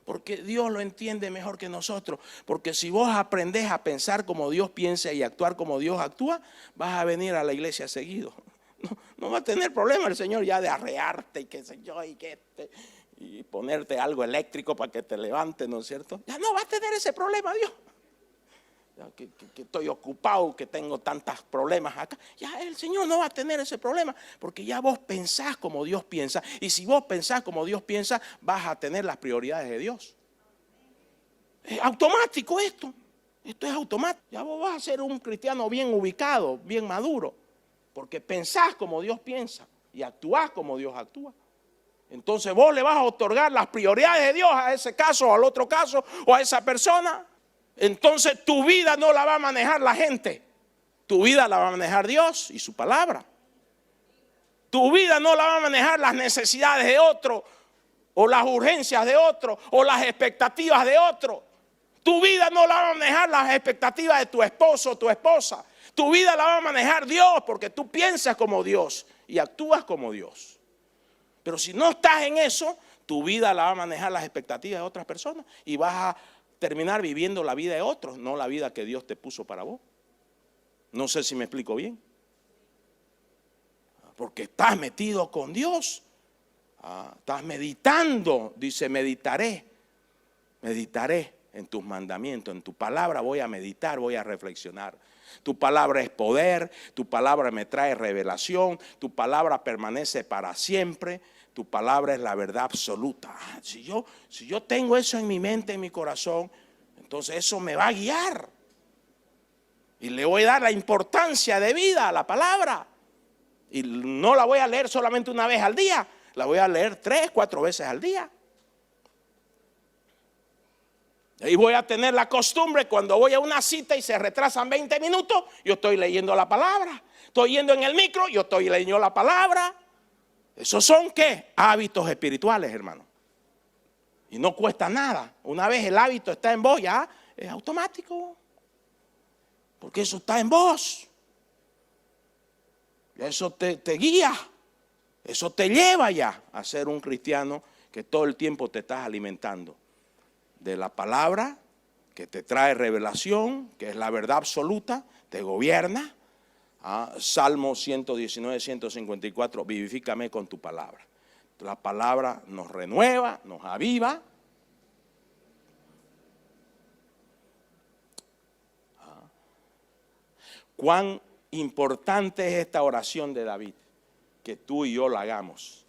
Porque Dios lo entiende mejor que nosotros. Porque si vos aprendés a pensar como Dios piensa y actuar como Dios actúa, vas a venir a la iglesia seguido. No va a tener problema el Señor ya de arrearte y qué sé yo, y ponerte algo eléctrico para que te levantes, ¿no es cierto? Ya no va a tener ese problema Dios. Que estoy ocupado, que tengo tantos problemas acá. Ya el Señor no va a tener ese problema, porque ya vos pensás como Dios piensa. Y si vos pensás como Dios piensa, vas a tener las prioridades de Dios. Es automático esto. Esto es automático. Ya vos vas a ser un cristiano bien ubicado, bien maduro, porque pensás como Dios piensa y actuás como Dios actúa. Entonces vos le vas a otorgar las prioridades de Dios a ese caso, o al otro caso, o a esa persona. Entonces tu vida no la va a manejar la gente. Tu vida la va a manejar Dios y su palabra. Tu vida no la va a manejar las necesidades de otro, o las urgencias de otro, o las expectativas de otro. Tu vida no la va a manejar las expectativas de tu esposo o tu esposa. Tu vida la va a manejar Dios, porque tú piensas como Dios y actúas como Dios. Pero si no estás en eso, tu vida la va a manejar las expectativas de otras personas y vas a terminar viviendo la vida de otros, no la vida que Dios te puso para vos. No sé si me explico bien. Porque estás metido con Dios. Estás meditando. Dice, meditaré en tus mandamientos, en tu palabra voy a meditar, voy a reflexionar. Tu palabra es poder, tu palabra me trae revelación, tu palabra permanece para siempre. Tu palabra es la verdad absoluta. Si yo tengo eso en mi mente, en mi corazón, entonces eso me va a guiar. Y le voy a dar la importancia de vida a la palabra. Y no la voy a leer solamente una vez al día, la voy a leer 3, 4 veces al día. Y voy a tener la costumbre, cuando voy a una cita y se retrasan 20 minutos, yo estoy leyendo la palabra. Estoy yendo en el micro, yo estoy leyendo la palabra. ¿Esos son qué? Hábitos espirituales, hermano. Y no cuesta nada. Una vez el hábito está en vos, ya es automático. Porque eso está en vos. Eso te guía. Eso te lleva ya a ser un cristiano que todo el tiempo te estás alimentando de la palabra, que te trae revelación, que es la verdad absoluta, te gobierna. Salmo 119, 154, vivifícame con tu palabra. La palabra nos renueva, nos aviva. Cuán importante es esta oración de David, que tú y yo la hagamos.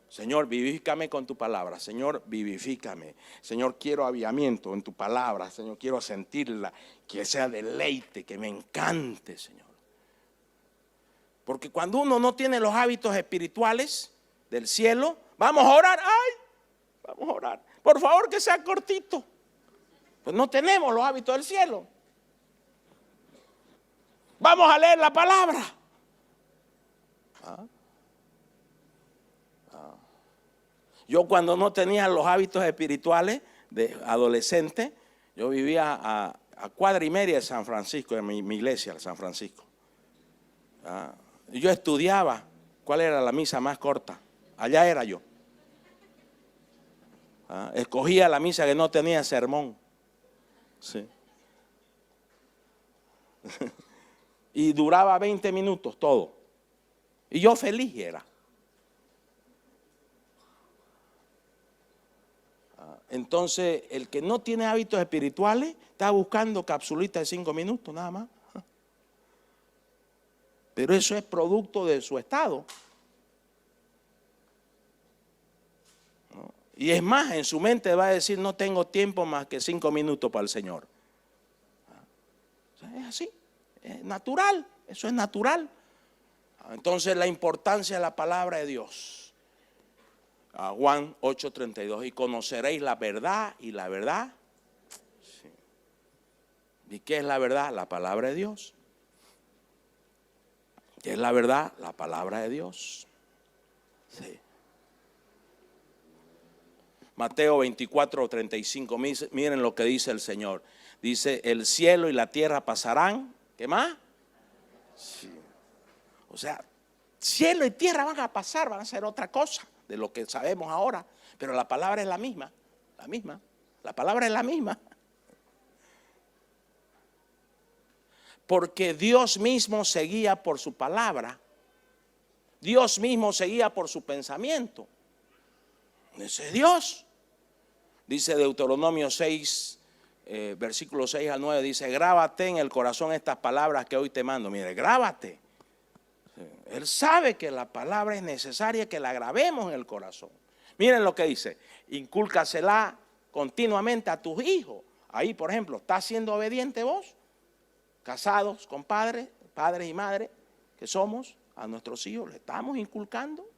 Señor, vivifícame con tu palabra. Señor, vivifícame. Señor, quiero avivamiento en tu palabra. Señor, quiero sentirla, que sea deleite, que me encante, Señor. Porque cuando uno no tiene los hábitos espirituales del cielo, vamos a orar. Vamos a orar. Por favor, que sea cortito. Pues no tenemos los hábitos del cielo. Vamos a leer la palabra. Yo cuando no tenía los hábitos espirituales de adolescente, yo vivía a cuadra y media de San Francisco, en mi iglesia, de San Francisco. Yo estudiaba cuál era la misa más corta. Allá era yo. Escogía la misa que no tenía sermón. Sí. Y duraba 20 minutos todo. Y yo feliz era. Entonces, el que no tiene hábitos espirituales está buscando capsulitas de 5 minutos nada más. Pero eso es producto de su estado. Y es más, en su mente va a decir, no tengo tiempo más que 5 minutos para el Señor. Es así, es natural, eso es natural. Entonces la importancia de la palabra de Dios. Juan 8:32, y conoceréis la verdad, y la verdad. Sí. ¿Y qué es la verdad? La palabra de Dios. ¿Qué es la verdad? La palabra de Dios. Sí. Mateo 24, 35. Miren lo que dice el Señor. Dice, el cielo y la tierra pasarán. ¿Qué más? Sí. O sea, cielo y tierra van a pasar, van a ser otra cosa de lo que sabemos ahora. Pero la palabra es la misma. La misma. La palabra es la misma. Porque Dios mismo se guía por su palabra. Dios mismo se guía por su pensamiento. Ese es Dios. Dice Deuteronomio 6, versículo 6 al 9, dice, grábate en el corazón estas palabras que hoy te mando. Mire, grábate. Él sabe que la palabra es necesaria que la grabemos en el corazón. Miren lo que dice, incúlcasela continuamente a tus hijos. Ahí, por ejemplo, ¿estás siendo obediente vos? Casados con padres y madres que somos, a nuestros hijos, ¿le estamos inculcando?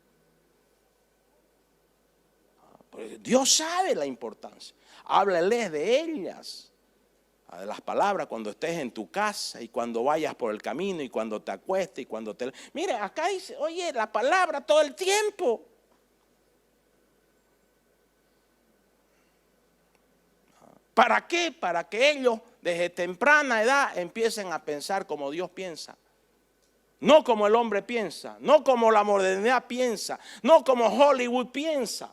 Pues Dios sabe la importancia. Háblales de ellas, de las palabras cuando estés en tu casa y cuando vayas por el camino y cuando te acuestes y cuando te... Mire, acá dice, oye, la palabra todo el tiempo. ¿Para qué? Para que ellos desde temprana edad empiecen a pensar como Dios piensa. No como el hombre piensa, no como la modernidad piensa, no como Hollywood piensa,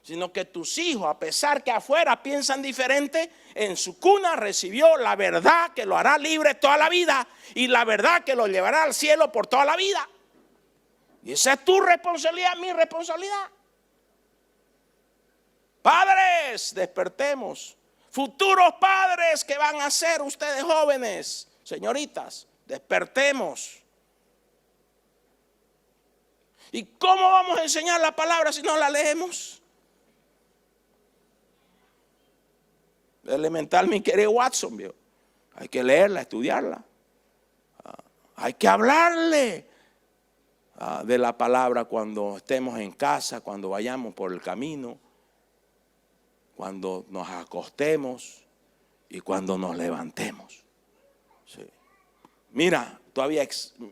sino que tus hijos, a pesar que afuera piensan diferente, en su cuna recibió la verdad que lo hará libre toda la vida y la verdad que lo llevará al cielo por toda la vida. Y esa es tu responsabilidad, mi responsabilidad. Padres, despertemos. Futuros padres que van a ser ustedes jóvenes, señoritas, despertemos. ¿Y cómo vamos a enseñar la palabra si no la leemos? Elemental, mi querido Watson, ¿vio? Hay que leerla, estudiarla. Hay que hablarle de la palabra cuando estemos en casa, cuando vayamos por el camino, cuando nos acostemos y cuando nos levantemos. Sí. Mira, todavía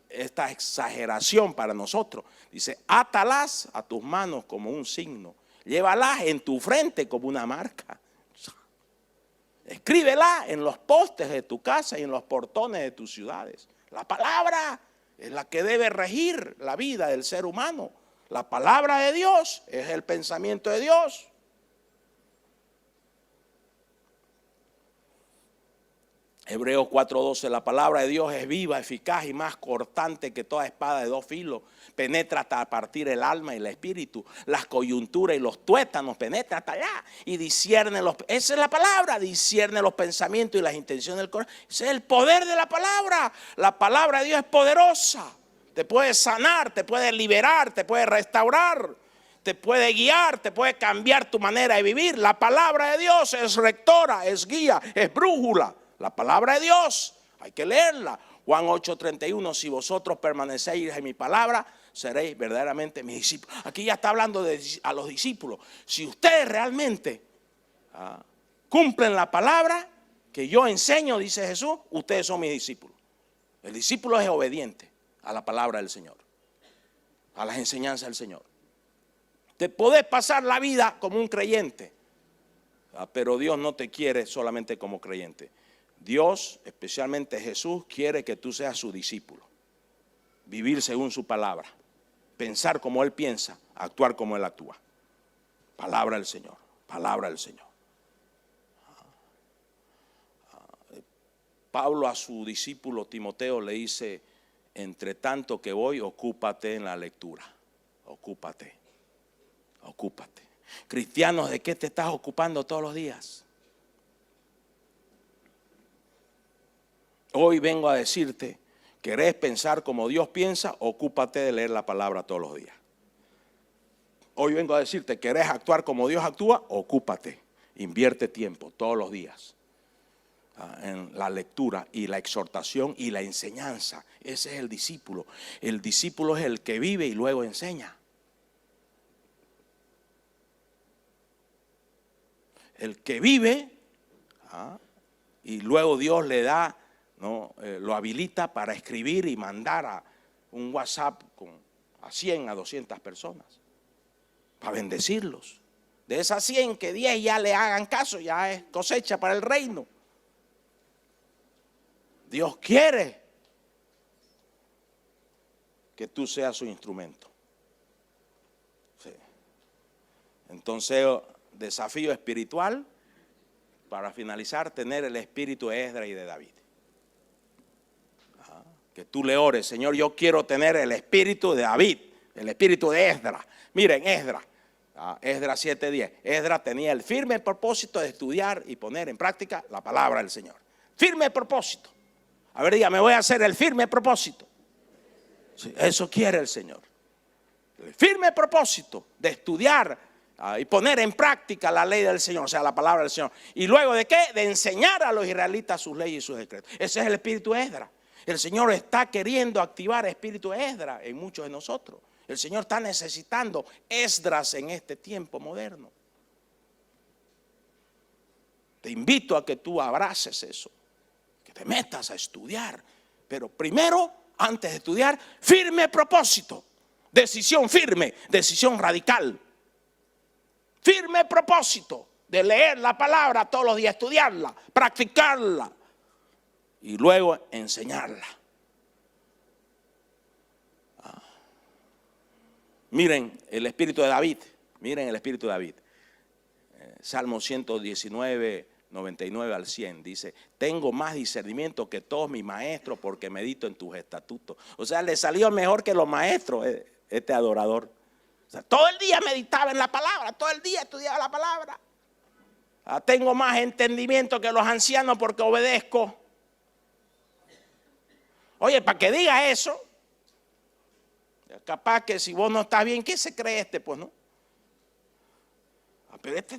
esta exageración para nosotros. Dice, átalas a tus manos como un signo. Llévalas en tu frente como una marca. Escríbela en los postes de tu casa y en los portones de tus ciudades. La palabra es la que debe regir la vida del ser humano. La palabra de Dios es el pensamiento de Dios. Hebreos 4:12, la palabra de Dios es viva, eficaz y más cortante que toda espada de dos filos. Penetra hasta partir el alma y el espíritu, las coyunturas y los tuétanos, penetra hasta allá y discierne esa es la palabra, discierne los pensamientos y las intenciones del corazón. Ese es el poder de la palabra. La palabra de Dios es poderosa. Te puede sanar, te puede liberar, te puede restaurar, te puede guiar, te puede cambiar tu manera de vivir. La palabra de Dios es rectora, es guía, es brújula. La palabra de Dios, hay que leerla. Juan 8:31, si vosotros permanecéis en mi palabra, seréis verdaderamente mis discípulos. Aquí ya está hablando a los discípulos. Si ustedes realmente cumplen la palabra que yo enseño, dice Jesús, ustedes son mis discípulos. El discípulo es obediente a la palabra del Señor, a las enseñanzas del Señor. Te podés pasar la vida como un creyente, pero Dios no te quiere solamente como creyente. Dios, especialmente Jesús, quiere que tú seas su discípulo. Vivir según su palabra. Pensar como Él piensa, actuar como Él actúa. Palabra del Señor, palabra del Señor. Pablo a su discípulo Timoteo le dice, entre tanto que voy, ocúpate en la lectura. Ocúpate, ocúpate. Cristianos, ¿de qué te estás ocupando todos los días? Hoy vengo a decirte, ¿querés pensar como Dios piensa? Ocúpate de leer la palabra todos los días. Hoy vengo a decirte, ¿querés actuar como Dios actúa? Ocúpate, invierte tiempo todos los días en la lectura y la exhortación y la enseñanza. Ese es el discípulo. El discípulo es el que vive y luego enseña. El que vive y luego Dios le da, lo habilita para escribir y mandar a un WhatsApp a 100, a 200 personas, para bendecirlos. De esas 100, que 10 ya le hagan caso, ya es cosecha para el reino. Dios quiere que tú seas su instrumento. Sí. Entonces, desafío espiritual, para finalizar, tener el espíritu de Esdras y de David. Que tú le ores: Señor, yo quiero tener el espíritu de David, el espíritu de Esdras. Miren, Esdras, Esdras 7:10. Esdras tenía el firme propósito de estudiar y poner en práctica la palabra del Señor. Firme propósito. A ver, diga: me voy a hacer el firme propósito. Sí, eso quiere el Señor. El firme propósito de estudiar y poner en práctica la ley del Señor, o sea, la palabra del Señor. ¿Y luego de qué? De enseñar a los israelitas sus leyes y sus decretos. Ese es el espíritu de Esdras. El Señor está queriendo activar el espíritu de Esdras en muchos de nosotros. El Señor está necesitando Esdras en este tiempo moderno. Te invito a que tú abraces eso, que te metas a estudiar. Pero primero, antes de estudiar, firme propósito, decisión firme, decisión radical. Firme propósito de leer la palabra todos los días, estudiarla, practicarla y luego enseñarla. Miren el espíritu de David, miren el espíritu de David. Salmo 119, 99 al 100 dice: tengo más discernimiento que todos mis maestros porque medito en tus estatutos. O sea, le salió mejor que los maestros este adorador. O sea, todo el día meditaba en la palabra, todo el día estudiaba la palabra. Tengo más entendimiento que los ancianos porque obedezco. Oye, para que diga eso, capaz que si vos no estás bien, ¿qué se cree este? Pues no. Pero este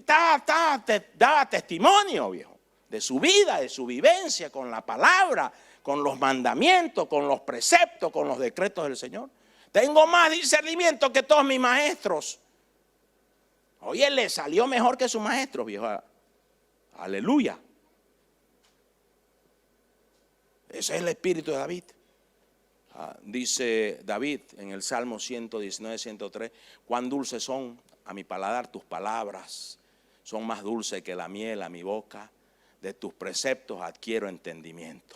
daba testimonio, viejo, de su vida, de su vivencia con la palabra, con los mandamientos, con los preceptos, con los decretos del Señor. Tengo más discernimiento que todos mis maestros. Oye, le salió mejor que sus maestros, viejo. Aleluya. Ese es el espíritu de David. Dice David en el Salmo 119, 103: cuán dulces son a mi paladar tus palabras, son más dulces que la miel a mi boca, de tus preceptos adquiero entendimiento.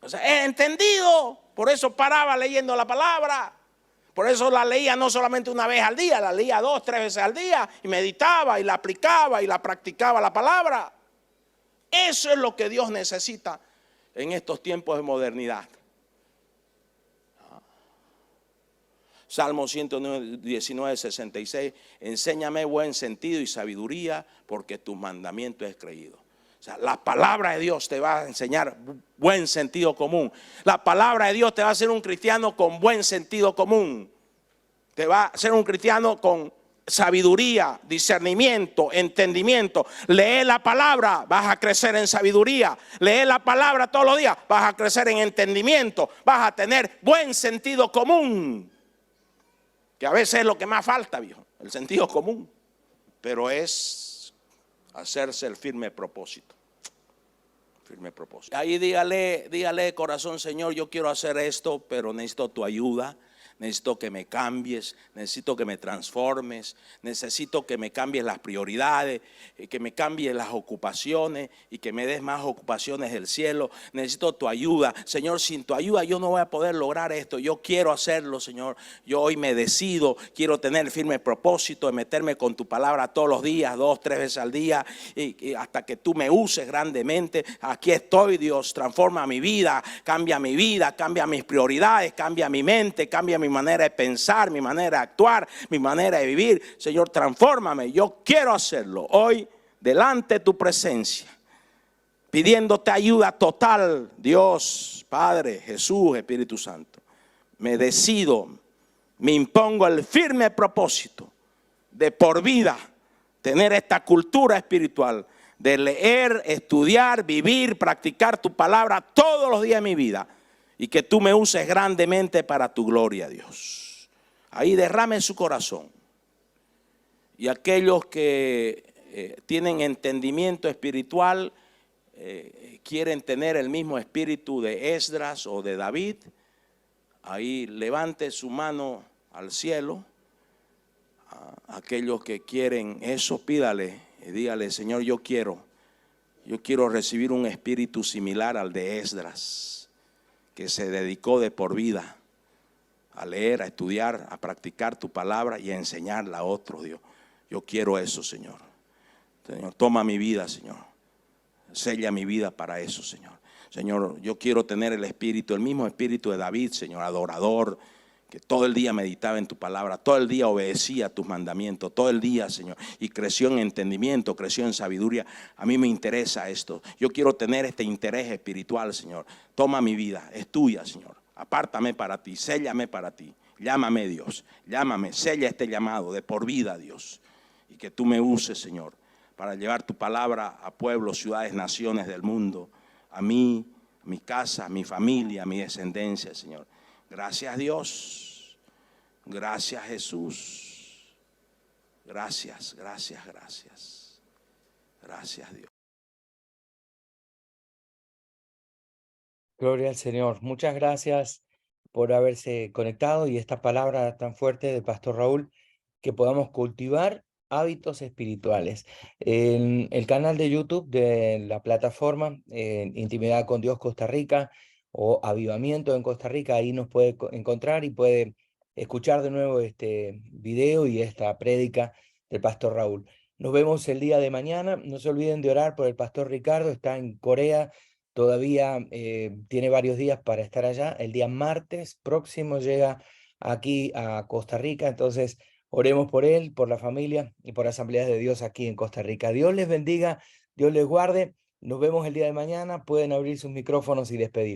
O sea, he entendido, por eso paraba leyendo la palabra, por eso la leía no solamente una vez al día, la leía 2, 3 veces al día y meditaba y la aplicaba y la practicaba la palabra. Eso es lo que Dios necesita en estos tiempos de modernidad. Salmo 119, 66, enséñame buen sentido y sabiduría porque tu mandamiento es creído. O sea, la palabra de Dios te va a enseñar buen sentido común. La palabra de Dios te va a hacer un cristiano con buen sentido común. Te va a hacer un cristiano con sabiduría, discernimiento, entendimiento. Lee la palabra, vas a crecer en sabiduría. Lee la palabra todos los días, vas a crecer en entendimiento. Vas a tener buen sentido común. Que a veces es lo que más falta, viejo, el sentido común. Pero es hacerse el firme propósito. Firme propósito. Ahí dígale corazón: Señor, yo quiero hacer esto, pero necesito tu ayuda. Necesito que me cambies, necesito que me transformes, necesito que me cambies las prioridades, que me cambies las ocupaciones y que me des más ocupaciones del cielo. Necesito tu ayuda. Señor, sin tu ayuda yo no voy a poder lograr esto. Yo quiero hacerlo, Señor. Yo hoy me decido, quiero tener el firme propósito de meterme con tu palabra todos los días, 2, 3 veces al día, y hasta que tú me uses grandemente. Aquí estoy, Dios, transforma mi vida, cambia mis prioridades, cambia mi mente, cambia mi manera de pensar, mi manera de actuar, mi manera de vivir. Señor, transfórmame. Yo quiero hacerlo hoy delante de tu presencia, pidiéndote ayuda total. Dios, Padre, Jesús, Espíritu Santo, me decido, me impongo el firme propósito de por vida tener esta cultura espiritual de leer, estudiar, vivir, practicar tu palabra todos los días de mi vida. Y que tú me uses grandemente para tu gloria, Dios. Ahí derrame su corazón. Y aquellos que tienen entendimiento espiritual, quieren tener el mismo espíritu de Esdras o de David, ahí levante su mano al cielo. aquellos que quieren eso, pídale y dígale, Señor, yo quiero recibir un espíritu similar al de Esdras, que se dedicó de por vida a leer, a estudiar, a practicar tu palabra y a enseñarla a otros, Dios. Yo quiero eso, Señor. Señor, toma mi vida, Señor. Sella mi vida para eso, Señor. Señor, yo quiero tener el mismo espíritu de David, Señor, adorador, que todo el día meditaba en tu palabra, todo el día obedecía a tus mandamientos, todo el día, Señor, y creció en entendimiento, creció en sabiduría. A mí me interesa esto. Yo quiero tener este interés espiritual, Señor. Toma mi vida, es tuya, Señor. Apártame para ti, séllame para ti. Llámame, Dios, llámame, sella este llamado de por vida, Dios. Y que tú me uses, Señor, para llevar tu palabra a pueblos, ciudades, naciones del mundo, a mí, a mi casa, a mi familia, a mi descendencia, Señor. Gracias, Dios. Gracias, Jesús. Gracias, gracias, gracias. Gracias, Dios. Gloria al Señor. Muchas gracias por haberse conectado y esta palabra tan fuerte del Pastor Raúl, que podamos cultivar hábitos espirituales. En el canal de YouTube de la plataforma Intimidad con Dios Costa Rica o Avivamiento en Costa Rica, ahí nos puede encontrar y puede escuchar de nuevo este video y esta prédica del Pastor Raúl. Nos vemos el día de mañana. No se olviden de orar por el Pastor Ricardo, está en Corea. Todavía tiene varios días para estar allá. El día martes próximo llega aquí a Costa Rica. Entonces, oremos por él, por la familia y por Asambleas de Dios aquí en Costa Rica. Dios les bendiga, Dios les guarde. Nos vemos el día de mañana. Pueden abrir sus micrófonos y despedirse.